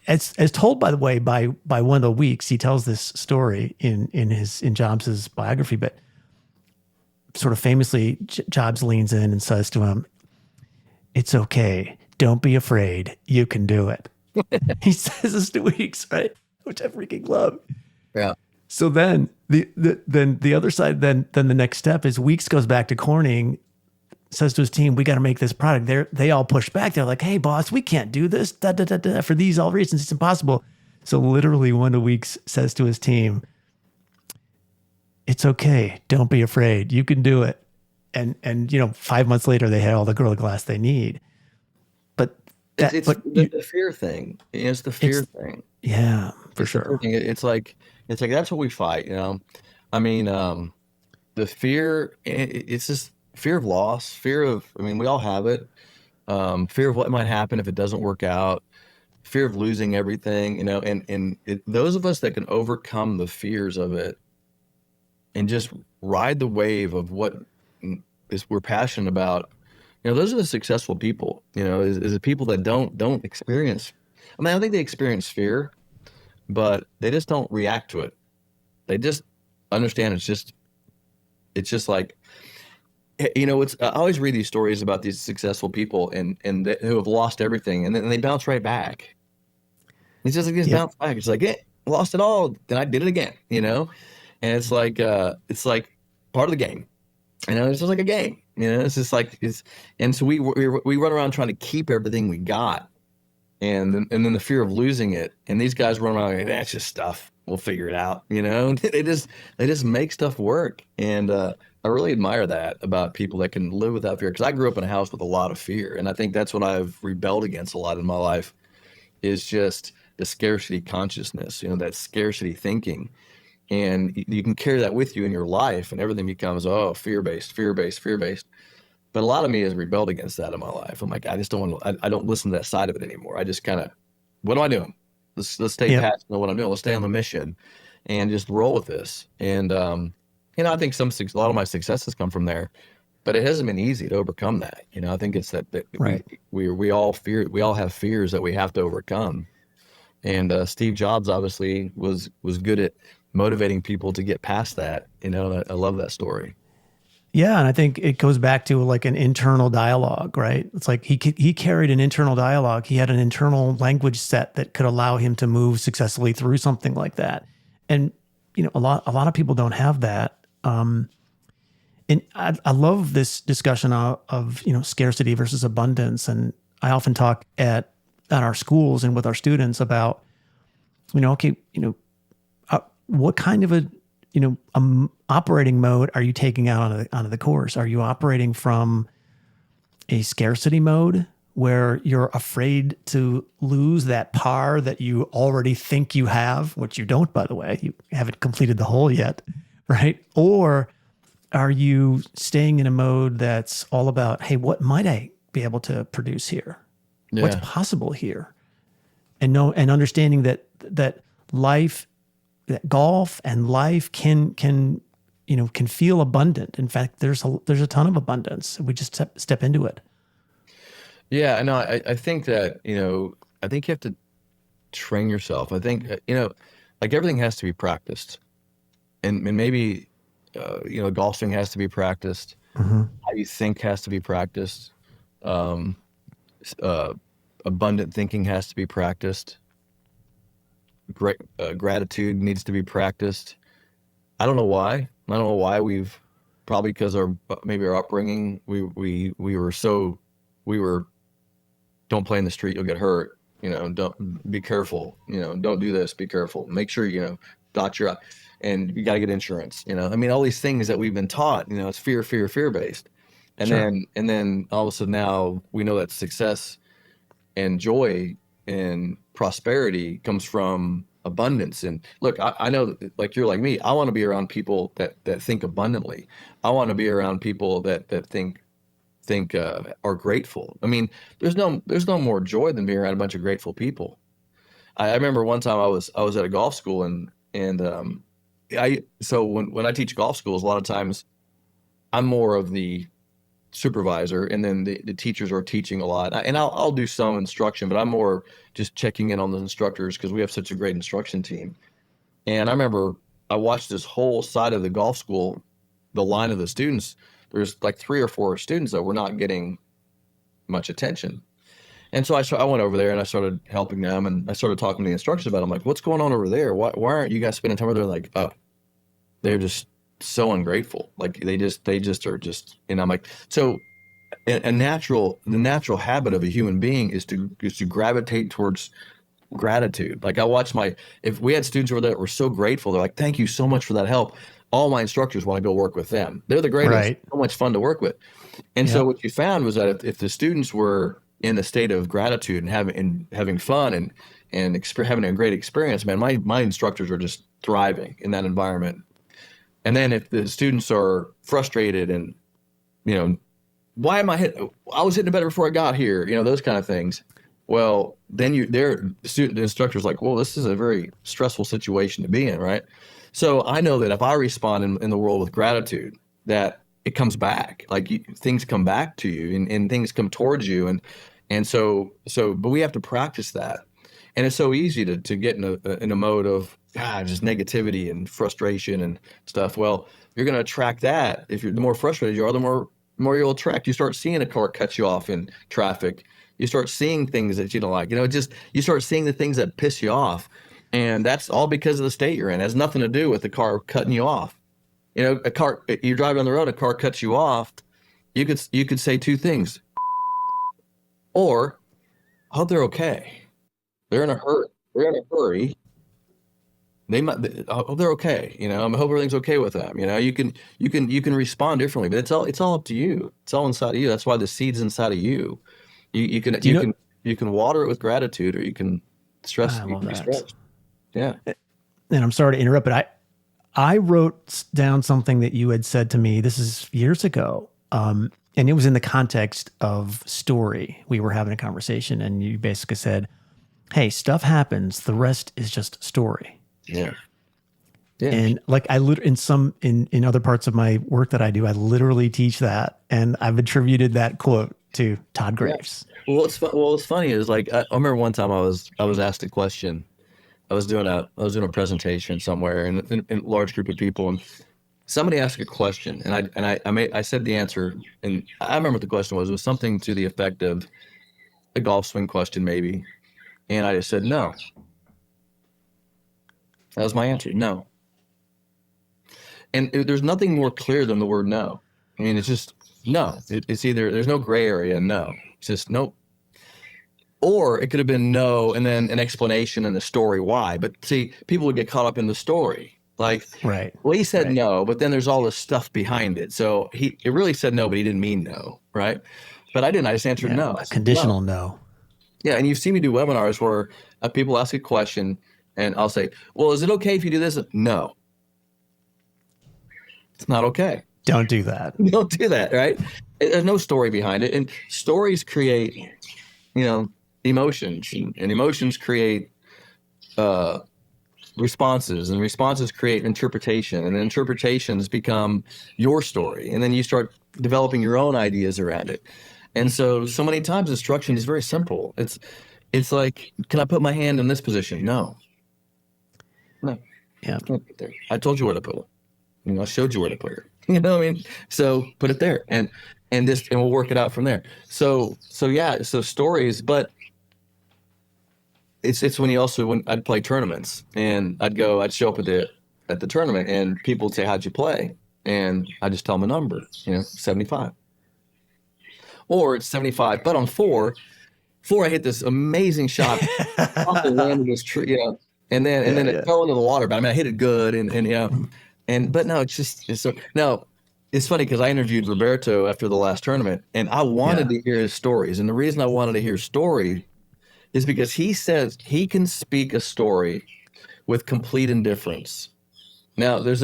as told, by the way, by Wendell Weeks, he tells this story in Jobs's biography, but sort of famously, Jobs leans in and says to him, it's okay. Don't be afraid. You can do it. He says this to Weeks, right? Which I freaking love. Yeah. So then the other side, then the next step is Weeks goes back to Corning, says to his team, we got to make this product. They all push back. They're like, hey, boss, we can't do this. For these all reasons, it's impossible. So literally Wendell Weeks says to his team, it's okay. Don't be afraid. You can do it. And 5 months later, they had all the Gorilla Glass they need. But it's the fear thing. It's the fear thing. Yeah, for sure. It's like that's what we fight. I mean, the fear. It's just fear of loss. Fear of. I mean, we all have it. Fear of what might happen if it doesn't work out. Fear of losing everything. Those of us that can overcome the fears of it and just ride the wave of what we're passionate about. Those are the successful people. Is the people that don't experience. I mean, I think they experience fear, but they just don't react to it. They just understand it's just like, I always read these stories about these successful people and who have lost everything, and then they bounce right back. It's just like this bounce back. It's like, lost it all, then I did it again. And it's like part of the game. It's just like a game. It's just like and so we run around trying to keep everything we got, and then the fear of losing it. And these guys run around like, that's just stuff. We'll figure it out. They just make stuff work. And I really admire that about people that can live without fear. Because I grew up in a house with a lot of fear, and I think that's what I've rebelled against a lot in my life. Is just the scarcity consciousness. That scarcity thinking. And you can carry that with you in your life, and everything becomes, fear-based. But a lot of me has rebelled against that in my life. I'm like, I just don't want to, I don't listen to that side of it anymore. I just kind of, what am I doing? Let's stay passionate on what I'm doing. Let's stay on the mission and just roll with this. And, I think a lot of my successes come from there, but it hasn't been easy to overcome that. I think it's that right. we all have fears that we have to overcome. And Steve Jobs obviously was good at motivating people to get past that. I love that story. Yeah, and I think it goes back to like an internal dialogue, right? It's like he carried an internal dialogue. He had an internal language set that could allow him to move successfully through something like that. And a lot of people don't have that. And I love this discussion of scarcity versus abundance. And I often talk at our schools and with our students about okay, what kind of a operating mode are you taking out onto the course? Are you operating from a scarcity mode where you're afraid to lose that par that you already think you have, which you don't, by the way, you haven't completed the hole yet, right? Or are you staying in a mode that's all about, hey, what might I be able to produce here? Yeah. What's possible here? And understanding that life, that golf and life can feel abundant. In fact, there's a ton of abundance. We just step into it. Yeah, no, I think that, I think you have to train yourself. I think, like everything has to be practiced. And maybe, golf swing has to be practiced. Mm-hmm. How you think has to be practiced. Abundant thinking has to be practiced. Great gratitude needs to be practiced. I don't know why. I don't know why we've probably because maybe our upbringing, we were don't play in the street, you'll get hurt. Don't be careful. Don't do this. Be careful. Make sure dot your I, and you got to get insurance. I mean, all these things that we've been taught. It's fear based, and Sure. then all of a sudden now we know that success and joy and prosperity comes from abundance. And look, I know that, like you're like me, I want to be around people that think abundantly. I want to be around people that think are grateful. I mean, there's no more joy than being around a bunch of grateful people. I remember one time I was at a golf school so when I teach golf schools, a lot of times I'm more of the supervisor, and then the teachers are teaching a lot. And I'll do some instruction, but I'm more just checking in on the instructors because we have such a great instruction team. And I remember I watched this whole side of the golf school, the line of the students. There's like 3 or 4 students that were not getting much attention. And so I went over there and I started helping them, and I started talking to the instructors about it. I'm like, what's going on over there? Why aren't you guys spending time over there? Like, oh, they're just so ungrateful. Like they just are just, and I'm like, so the natural habit of a human being is to gravitate towards gratitude. Like if we had students over there that were so grateful, they're like, thank you so much for that help. All my instructors want to go work with them. They're the greatest. Right. So much fun to work with. And so what you found was that if the students were in a state of gratitude and having fun and having a great experience, man, my instructors are just thriving in that environment. And then if the students are frustrated and, why am I was hitting it better before I got here, those kind of things. Well, then the instructor's like, well, this is a very stressful situation to be in, right? So I know that if I respond in the world with gratitude, that it comes back, like things come back to you and things come towards you. But we have to practice that. And it's so easy to get in a mode of just negativity and frustration and stuff. Well, you're going to attract that. The more frustrated you are, the more you'll attract. You start seeing a car cut you off in traffic. You start seeing things that you don't like. You start seeing the things that piss you off, and that's all because of the state you're in. It has nothing to do with the car cutting you off. You drive down the road, a car cuts you off. You could say 2 things, or I hope they're okay. They're in a hurry. They might. I hope they're okay. I hope everything's okay with them. You can respond differently, but it's all up to you. It's all inside of you. That's why the seed's inside of you. You can water it with gratitude, or you can stress. I love that. Stressed. Yeah. And I'm sorry to interrupt, but I wrote down something that you had said to me. This is years ago. And it was in the context of story. We were having a conversation, and you basically said, hey, stuff happens. The rest is just story. Yeah. And like in other parts of my work that I do, I literally teach that, and I've attributed that quote to Todd Graves. Yeah. Well, what's funny is like I remember one time I was asked a question. I was doing a presentation somewhere in a large group of people, and somebody asked a question, and I said the answer, and I remember what the question was. It was something to the effect of a golf swing question, maybe, and I just said no. That was my answer, no. And there's nothing more clear than the word no. I mean, it's just no. It's either there's no gray area, no. It's just nope. Or it could have been no, and then an explanation and a story why. But see, people would get caught up in the story. Like, Right. well, he said Right. no, but then there's all this stuff behind it. So it really said no, but he didn't mean no, right? But I didn't. I just answered Yeah. no. A I said, conditional no. no. Yeah, and you've seen me do webinars where people ask a question, and I'll say, "Well, is it okay if you do this?" No, it's not okay. Don't do that. Don't do that, right? There's no story behind it, and stories create, emotions, and emotions create responses, and responses create interpretation, and interpretations become your story, and then you start developing your own ideas around it. And so many times instruction is very simple. It's like, can I put my hand in this position? No. Yeah. I told you where to put it. I showed you where to put it. You know what I mean? So put it there, and we'll work it out from there. So stories, but it's when I'd play tournaments, and I'd show up at the tournament, and people would say, "How'd you play?" And I just tell them a number, 75, or it's 75, but on four, I hit this amazing shot off the land of this tree, and then it fell into the water. But I mean, I hit it good, but no, it's so no. It's funny because I interviewed Roberto after the last tournament, and I wanted to hear his stories. And the reason I wanted to hear story is because he says he can speak a story with complete indifference. Now, there's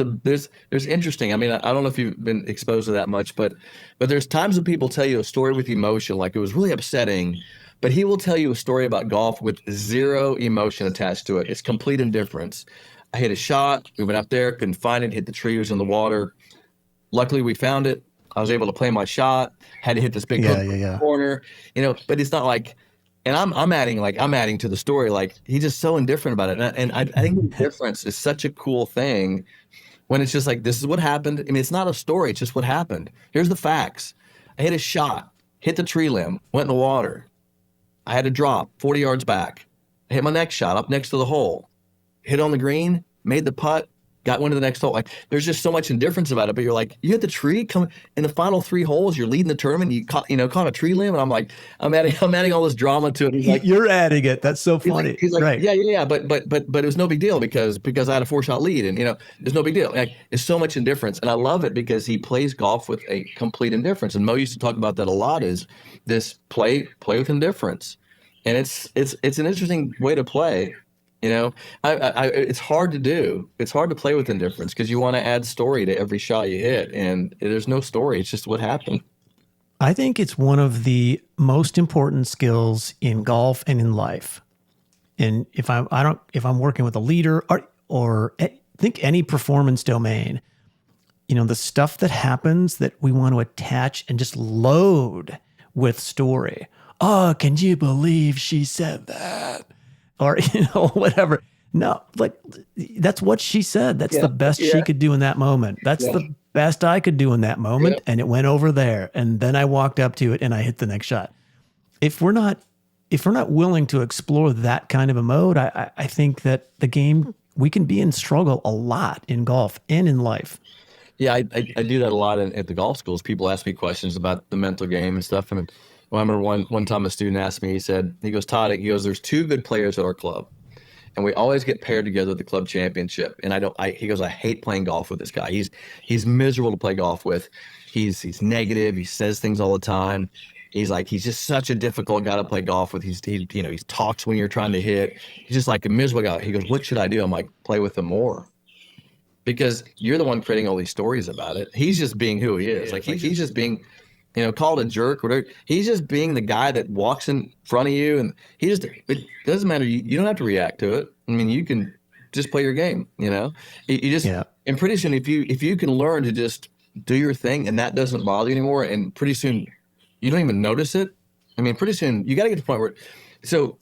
interesting. I mean, I don't know if you've been exposed to that much, but there's times when people tell you a story with emotion, like it was really upsetting, but he will tell you a story about golf with zero emotion attached to it. It's complete indifference. I hit a shot, we went up there, couldn't find it, hit the tree, it was in the water. Luckily, we found it. I was able to play my shot, had to hit this big hook in the corner, but it's not like, and I'm adding to the story. Like, he's just so indifferent about it. And I think indifference is such a cool thing when it's just like, this is what happened. I mean, it's not a story. It's just what happened. Here's the facts. I hit a shot, hit the tree limb, went in the water. I had to drop 40 yards back. I hit my next shot up next to the hole, hit on the green, made the putt, got one to the next hole. Like, there's just so much indifference about it. But you're like, you hit the tree, come in the final 3 holes, you're leading the tournament, you caught a tree limb, and I'm like, I'm adding all this drama to it. He's like, you're adding it. That's so funny. He's like, right. Yeah. But it was no big deal because I had a 4-shot lead, and there's no big deal. Like, it's so much indifference, and I love it because he plays golf with a complete indifference. And Mo used to talk about that a lot. Is this play with indifference, and it's an interesting way to play. It's hard to do. It's hard to play with indifference because you want to add story to every shot you hit, and there's no story. It's just what happened. I think it's one of the most important skills in golf and in life. And if I'm working with a leader or think any performance domain, the stuff that happens that we want to attach and just load with story. Oh, can you believe she said that? Or, whatever. No, like, that's what she said. That's the best she could do in that moment. That's the best I could do in that moment. Yeah. And it went over there. And then I walked up to it and I hit the next shot. If we're not willing to explore that kind of a mode, I think that the game, we can be in struggle a lot in golf and in life. Yeah, I do that a lot at the golf schools. People ask me questions about the mental game and stuff. And I remember one time a student asked me, he goes, Todd, there's 2 good players at our club, and we always get paired together at the club championship. And he goes, I hate playing golf with this guy. He's miserable to play golf with. He's negative. He says things all the time. He's just such a difficult guy to play golf with. He talks when you're trying to hit. He's just like a miserable guy. He goes, what should I do? I'm like, play with him more. Because you're the one creating all these stories about it. He's just being who he is. He's just being, called a jerk, whatever. He's just being the guy that walks in front of you, and it doesn't matter. You don't have to react to it. I mean, you can just play your game, and pretty soon, if you can learn to just do your thing, and that doesn't bother you anymore, and pretty soon you don't even notice it. I mean, pretty soon you got to get to the point where, so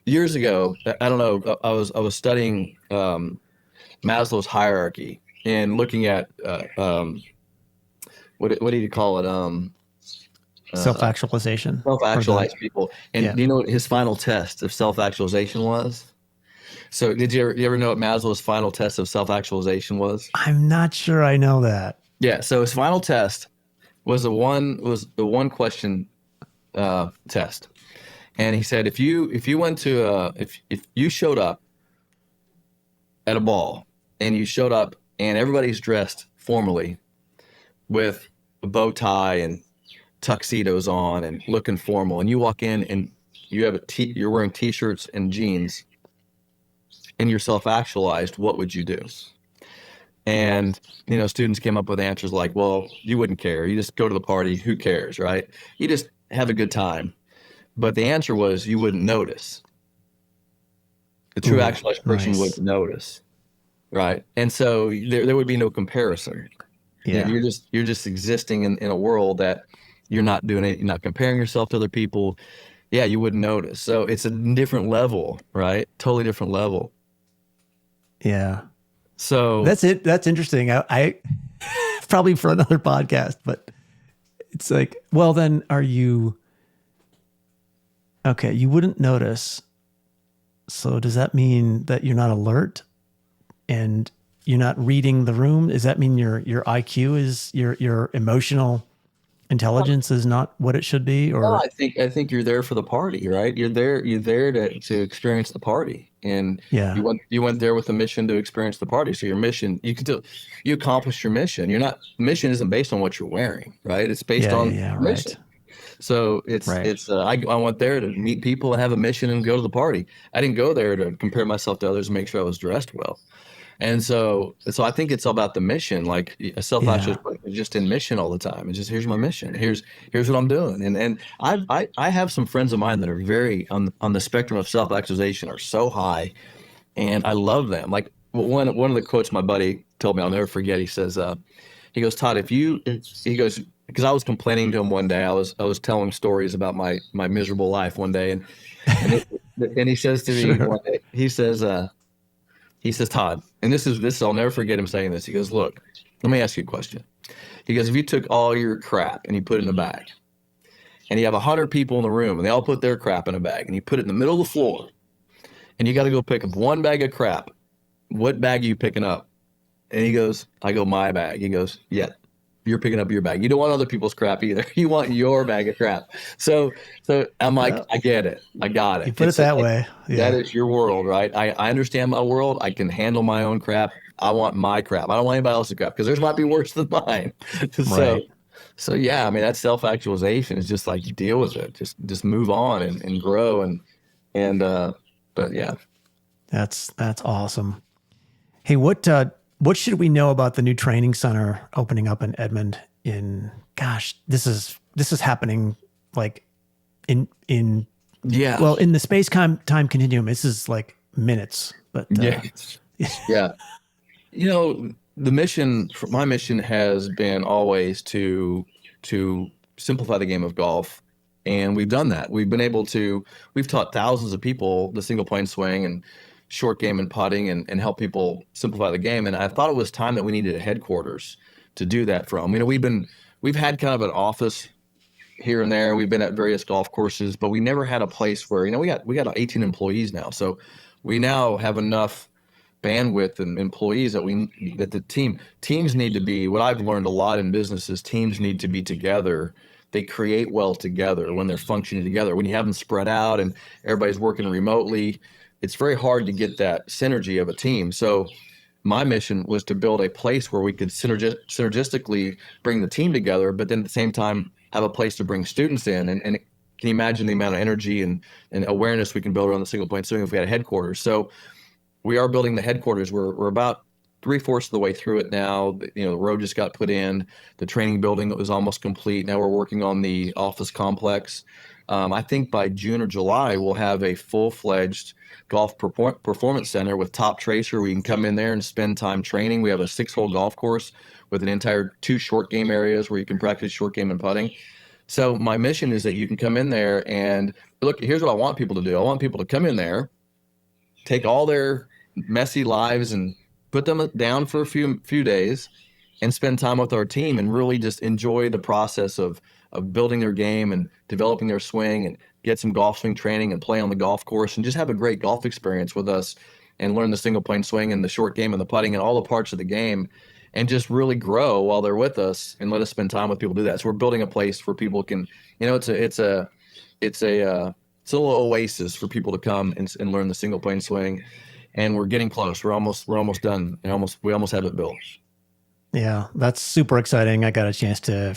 years ago, I don't know, I was studying Maslow's hierarchy, and looking at what do you call it? Self-actualization or the, Self-actualized people. And yeah. do you know what his final test of self-actualization was? So did you ever know what Maslow's final test of self-actualization was? I'm not sure I know that. Yeah. So his final test was the one question test, and he said if you went to if you showed up at a ball and you showed up and everybody's dressed formally with a bow tie and tuxedos on and looking formal, and you walk in and you're wearing t-shirts and jeans and you're self-actualized, what would you do? And students came up with answers like, well, you wouldn't care, you just go to the party, who cares, right? You just have a good time. But the answer was you wouldn't notice. The true Ooh, actualized person nice. wouldn't notice, right? And so there would be no comparison. Yeah. You're just existing in a world that you're not doing it. You're not comparing yourself to other people. Yeah, you wouldn't notice. So it's a different level, right? Totally different level. Yeah. So That's it. That's interesting. I probably for another podcast, but it's like, well, then are you okay? You wouldn't notice. So does that mean that you're not alert and you're not reading the room? Does that mean your IQ is your emotional intelligence is not what it should be? no, Or I think you're there for the party, right? You're there to experience the party, and yeah, you went there with a mission to experience the party. So your mission, you accomplish your mission. You're not mission isn't based on what you're wearing, right? It's based yeah, yeah, on yeah. mission. Right, So right. I went there to meet people and have a mission and go to the party. I didn't go there to compare myself to others and make sure I was dressed well. And so I think it's all about the mission. Like a Yeah, self-actualized person is just in mission all the time. It's just here's my mission. Here's what I'm doing. And I have some friends of mine that are very on the spectrum of self-actualization are so high, and I love them. Like one of the quotes my buddy told me, I'll never forget. He says, he goes, Todd, he goes, because I was complaining to him one day. I was telling stories about my miserable life one day, and it, and he says to me sure. one day, he says, Todd, and this I'll never forget him saying this. He goes, look, let me ask you a question. He goes, if you took all your crap and you put it in a bag, and you have 100 people in the room and they all put their crap in a bag, and you put it in the middle of the floor, and you got to go pick up one bag of crap, what bag are you picking up? And he goes, I go, my bag. He goes, yeah, you're picking up your bag. You don't want other people's crap either. You want your bag of crap. So I'm like, Well, I get it. I got you it. put it that way. That Yeah, is your world, right? I understand my world. I can handle my own crap. I want my crap. I don't want anybody else's crap because theirs might be worse than mine. so, right. so yeah, I mean, that self-actualization is just like you deal with it. Just move on and grow and but yeah. That's awesome. Hey, what should we know about the new training center opening up in Edmond? In gosh, this is happening like in Yeah. well in the space time continuum. This is like minutes, but Yeah. Yeah. My mission has been always to simplify the game of golf, and we've done that. We've taught thousands of people the single plane swing and short game and putting and help people simplify the game. And I thought it was time that we needed a headquarters to do that from. We've had kind of an office here and there. We've been at various golf courses, but we never had a place where, we got 18 employees now. So we now have enough bandwidth and employees that the teams need to be. What I've learned a lot in business is teams need to be together. They create well together when they're functioning together. When you have them spread out and everybody's working remotely, it's very hard to get that synergy of a team. So my mission was to build a place where we could synergistically bring the team together, but then at the same time have a place to bring students in. And can you imagine the amount of energy and awareness we can build around the single plane swing if we had a headquarters? So we are building the headquarters. We're about 3/4 of the way through it now. The road just got put in. The training building was almost complete. Now we're working on the office complex. I think by June or July, we'll have a full-fledged golf performance center with Top Tracer. We can come in there and spend time training. We have a 6-hole golf course with an entire 2 short game areas where you can practice short game and putting. So my mission is that you can come in there and look, here's what I want people to do. I want people to come in there, take all their messy lives and put them down for a few days and spend time with our team and really just enjoy the process of building their game and developing their swing and get some golf swing training and play on the golf course and just have a great golf experience with us and learn the single plane swing and the short game and the putting and all the parts of the game and just really grow while they're with us and let us spend time with people do that. So we're building a place where people can, it's a little oasis for people to come and learn the single plane swing. And we're getting close. We're almost done. We almost have it built. Yeah, that's super exciting. I got a chance to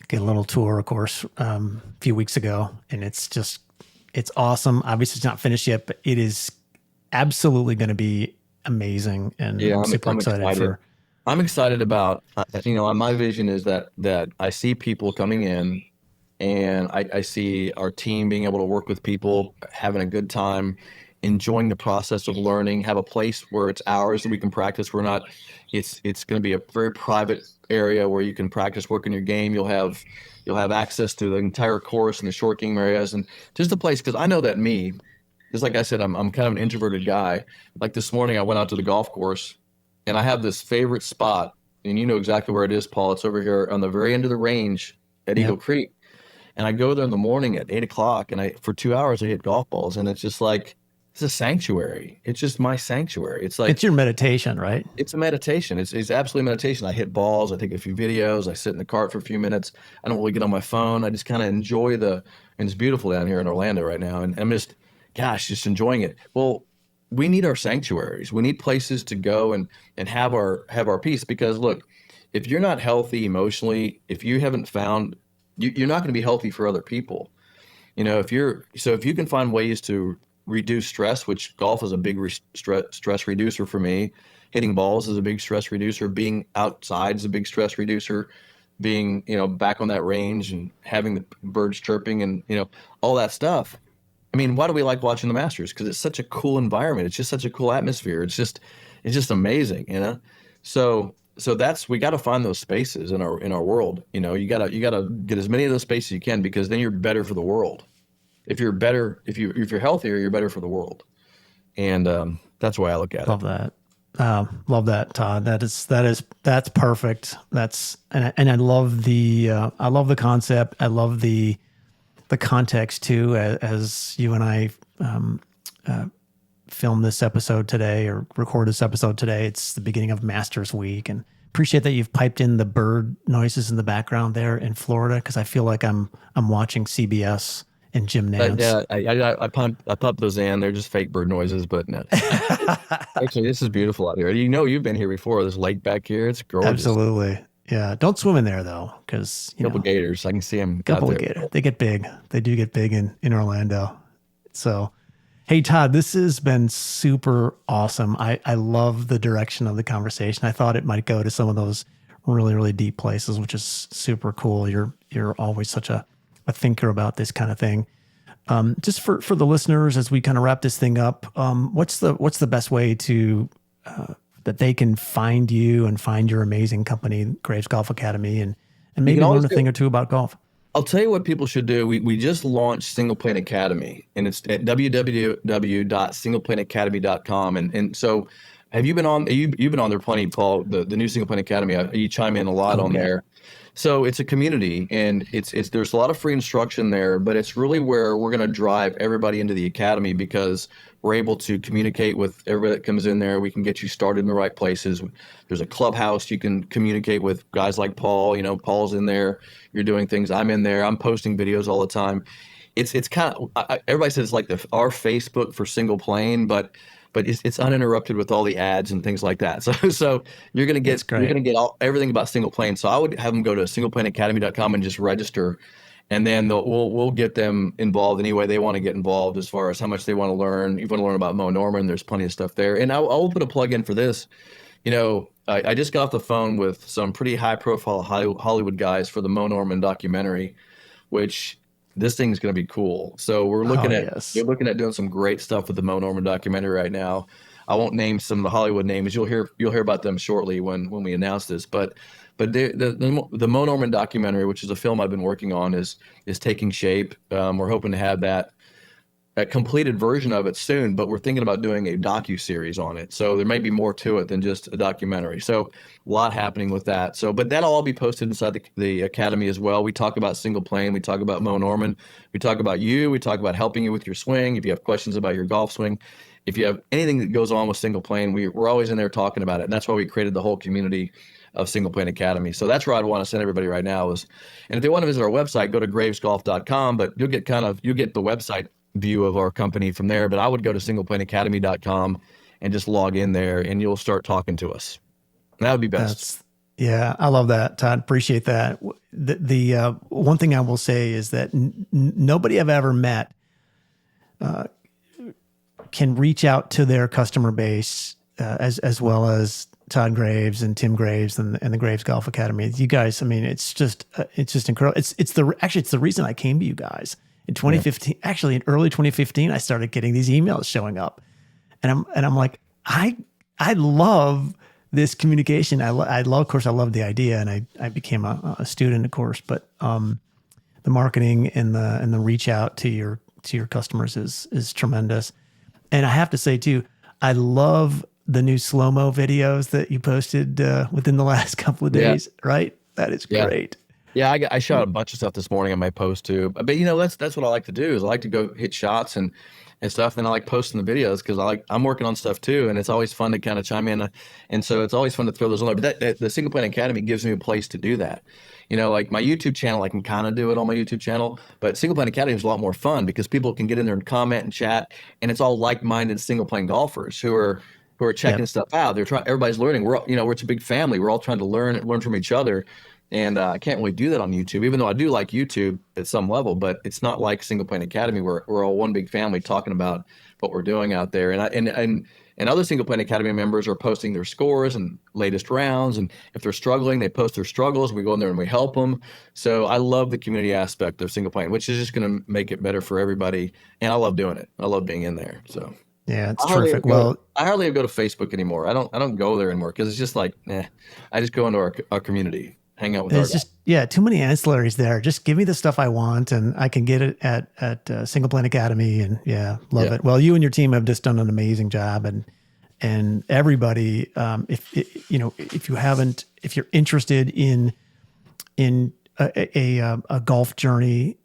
get a little tour, of course, a few weeks ago, and it's awesome. Obviously, it's not finished yet, but it is absolutely going to be amazing. And yeah, I'm super excited. I'm excited about, my vision is that I see people coming in and I see our team being able to work with people, having a good time, enjoying the process of learning, have a place where it's ours that we can practice. It's going to be a very private area where you can practice working your game. You'll have access to the entire course and the short game areas and just a place. Cause I know that just like I said, I'm kind of an introverted guy. Like this morning I went out to the golf course and I have this favorite spot and you know exactly where it is, Paul. It's over here on the very end of the range at Eagle Creek. And I go there in the morning at 8 o'clock and for 2 hours I hit golf balls and it's just like, it's a sanctuary. It's just my sanctuary. It's like, it's your meditation, right? It's a meditation. It's absolutely meditation. I hit balls. I take a few videos. I sit in the cart for a few minutes. I don't really get on my phone. I just kind of enjoy and it's beautiful down here in Orlando right now. And I'm just enjoying it. Well, we need our sanctuaries. We need places to go and have our peace because look, if you're not healthy emotionally, if you haven't found, you're not going to be healthy for other people. If you can find ways to reduce stress, which golf is a big stress reducer for me. Hitting balls is a big stress reducer. Being outside is a big stress reducer. Being, back on that range and having the birds chirping and, all that stuff. I mean, why do we like watching the Masters? Because it's such a cool environment. It's just such a cool atmosphere. It's just amazing, So we got to find those spaces in our world. You got to get as many of those spaces as you can because then you're better for the world. If you're healthier, you're better for the world. And that's the way I look at it. Love that. Love that, Todd. That's perfect. And I love the concept. I love the context too, as you and I film this episode today or record this episode today. It's the beginning of Masters Week, and appreciate that you've piped in the bird noises in the background there in Florida because I feel like I'm watching CBS and Jim Nance. Yeah, I pumped those in. They're just fake bird noises, but no. Actually, this is beautiful out here. You've been here before. There's a lake back here. It's gorgeous. Absolutely. Yeah. Don't swim in there though, because couple gators. I can see them. Couple of gators. They get big. They do get big in Orlando. So, hey Todd, this has been super awesome. I love the direction of the conversation. I thought it might go to some of those really, really deep places, which is super cool. You're always such a thinker about this kind of thing. Just for the listeners, as we kind of wrap this thing up, what's the best way to that they can find you and find your amazing company, Graves Golf Academy, and maybe learn a thing or two about golf? I'll tell you what people should do. We just launched Single Plane Academy, and it's at www.singleplaneacademy.com. And so, have you been on? You've been on there plenty, Paul. The new Single Plane Academy. You chime in a lot on there. So it's a community, and it's there's a lot of free instruction there, but it's really where we're going to drive everybody into the academy because we're able to communicate with everybody that comes in there. We can get you started in the right places. There's a clubhouse you can communicate with guys like Paul. Paul's in there. You're doing things. I'm in there. I'm posting videos all the time. It's kind of everybody says it's like our Facebook for single plane, but it's uninterrupted with all the ads and things like that. So you're gonna get everything about single plane. So I would have them go to singleplaneacademy.com and just register, and then we'll get them involved any way they want to get involved as far as how much they want to learn. You want to learn about Mo Norman? There's plenty of stuff there. And I'll put a plug in for this. I just got off the phone with some pretty high profile Hollywood guys for the Mo Norman documentary, which this thing's going to be cool. So we're looking at doing some great stuff with the Mo Norman documentary right now. I won't name some of the Hollywood names. You'll hear about them shortly when we announce this. But the Mo Norman documentary, which is a film I've been working on, is taking shape. We're hoping to have that a completed version of it soon, but we're thinking about doing a docu-series on it. So there may be more to it than just a documentary. So a lot happening with that. So, but that'll all be posted inside the academy as well. We talk about single plane. We talk about Mo Norman. We talk about you. We talk about helping you with your swing. If you have questions about your golf swing, if you have anything that goes on with single plane, we're always in there talking about it. And that's why we created the whole community of Single Plane Academy. So that's where I'd want to send everybody right now is, and if they want to visit our website, go to gravesgolf.com, but you'll get the website view of our company from there. But I would go to singleplaneacademy.com and just log in there and you'll start talking to us. That would be best. Yeah, I love that, Todd. Appreciate that. The one thing I will say is that nobody I've ever met can reach out to their customer base as well as Todd Graves and Tim Graves and the Graves Golf Academy. You guys, I mean, it's just incredible. It's the reason I came to you guys in 2015. Yeah. Actually, in early 2015, I started getting these emails showing up, and I'm like, I love this communication. I love, of course, I love the idea, and I became a student, of course, but the marketing and the reach out to your customers is tremendous. And I have to say too, I love the new slow-mo videos that you posted within the last couple of days, right? That is great. Yeah, I shot a bunch of stuff this morning on my post too. But that's what I like to do is I like to go hit shots and stuff. And I like posting the videos because I'm working on stuff too. And it's always fun to kind of chime in. And so it's always fun to throw those on there. But the Single Plane Academy gives me a place to do that. Like my YouTube channel, I can kind of do it on my YouTube channel, but Single Plane Academy is a lot more fun because people can get in there and comment and chat. And it's all like-minded single plane golfers who are checking stuff out. Everybody's learning. It's a big family. We're all trying to learn from each other. And I can't really do that on YouTube, even though I do like YouTube at some level, but it's not like Single Plane Academy where we're all one big family talking about what we're doing out there. And other Single Plane Academy members are posting their scores and latest rounds. And if they're struggling, they post their struggles. We go in there and we help them. So I love the community aspect of Single Plane, which is just going to make it better for everybody. And I love doing it. I love being in there. So. Yeah, it's terrific. Well, I hardly go to Facebook anymore. I don't go there anymore because it's just like, I just go into our community, hang out with our guys. Too many ancillaries there. Just give me the stuff I want and I can get it at Single Plane Academy and love it. Well, you and your team have just done an amazing job and everybody, if you're interested in a golf journey,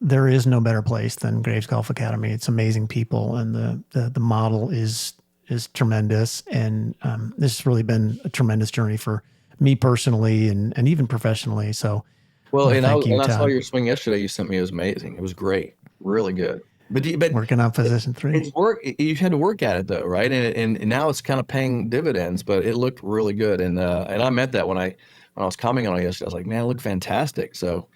there is no better place than Graves Golf Academy. It's amazing people, and the model is tremendous. And this has really been a tremendous journey for me personally and even professionally. So, I saw your swing yesterday. You sent me. It was amazing. It was great, really good. But working on position 3. It's work. You had to work at it though, right? And now it's kind of paying dividends. But it looked really good, and I meant that when I was commenting on it yesterday. I was like, man, it looked fantastic. So.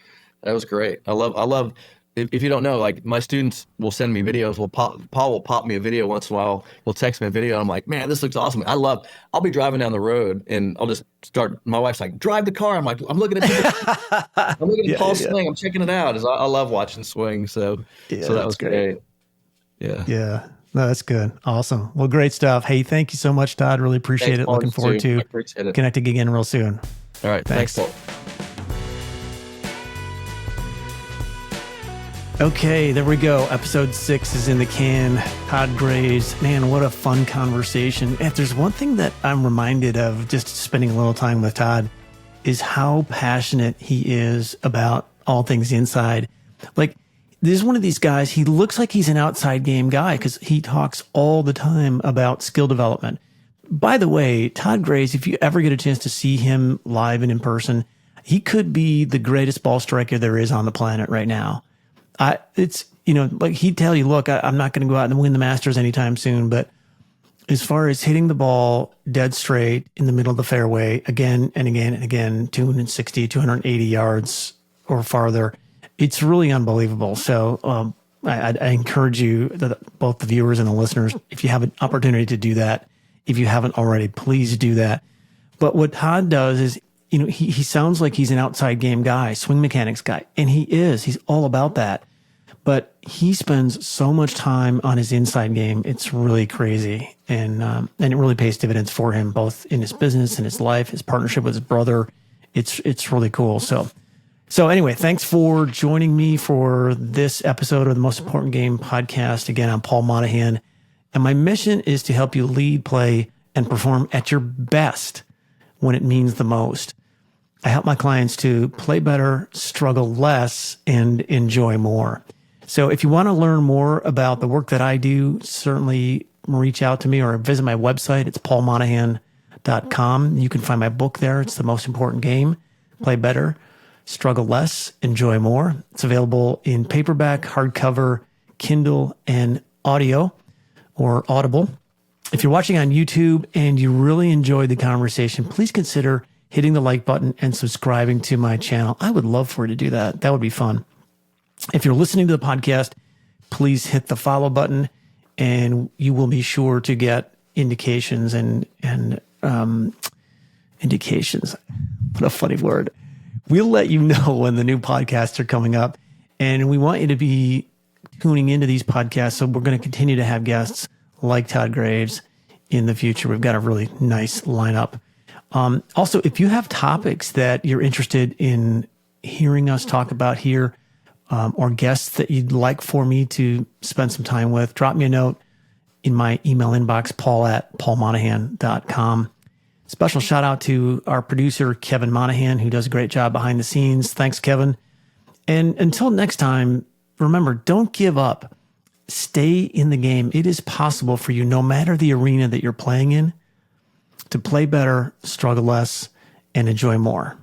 That was great. I love. If you don't know, like my students will send me videos. Paul will pop me a video once in a while. He'll text me a video. And I'm like, man, this looks awesome. I'll be driving down the road and I'll just start. My wife's like, drive the car. I'm like, I'm looking at Paul's swing. I'm checking it out. I love watching swing. So that was great. Yeah. Yeah. No, that's good. Awesome. Well, great stuff. Hey, thank you so much, Todd. Really appreciate it. Looking forward to connecting again real soon. All right. Thanks, Paul. Okay, there we go. Episode 6 is in the can. Todd Graves. Man, what a fun conversation. If there's one thing that I'm reminded of just spending a little time with Todd is how passionate he is about all things inside. Like, this is one of these guys, he looks like he's an outside game guy because he talks all the time about skill development. By the way, Todd Graves, if you ever get a chance to see him live and in person, he could be the greatest ball striker there is on the planet right now. Like he'd tell you, look, I'm not going to go out and win the Masters anytime soon, but as far as hitting the ball dead straight in the middle of the fairway again and again and again, 260, 280 yards or farther, it's really unbelievable. So I encourage you, both the viewers and the listeners, if you have an opportunity to do that, if you haven't already, please do that. But what Todd does is, he sounds like he's an outside game guy, swing mechanics guy, and he is. He's all about that. But he spends so much time on his inside game. It's really crazy. And it really pays dividends for him, both in his business and his life, his partnership with his brother. It's really cool. So, So anyway, thanks for joining me for this episode of the Most Important Game podcast. Again, I'm Paul Monahan, and my mission is to help you lead, play, and perform at your best when it means the most. I help my clients to play better, struggle less, and enjoy more. So if you want to learn more about the work that I do, certainly reach out to me or visit my website. It's paulmonahan.com. You can find my book there. It's The Most Important Game. Play better, struggle less, enjoy more. It's available in paperback, hardcover, Kindle, and audio or Audible. If you're watching on YouTube and you really enjoyed the conversation, please consider hitting the like button and subscribing to my channel. I would love for you to do that. That would be fun. If you're listening to the podcast, please hit the follow button and you will be sure to get indications and indications. What a funny word. We'll let you know when the new podcasts are coming up, and we want you to be tuning into these podcasts. So we're going to continue to have guests like Todd Graves in the future. We've got a really nice lineup. Also, if you have topics that you're interested in hearing us talk about here, or guests that you'd like for me to spend some time with, drop me a note in my email inbox, paul@paulmonahan.com. Special shout out to our producer, Kevin Monahan, who does a great job behind the scenes. Thanks, Kevin. And until next time, remember, don't give up. Stay in the game. It is possible for you, no matter the arena that you're playing in, to play better, struggle less, and enjoy more.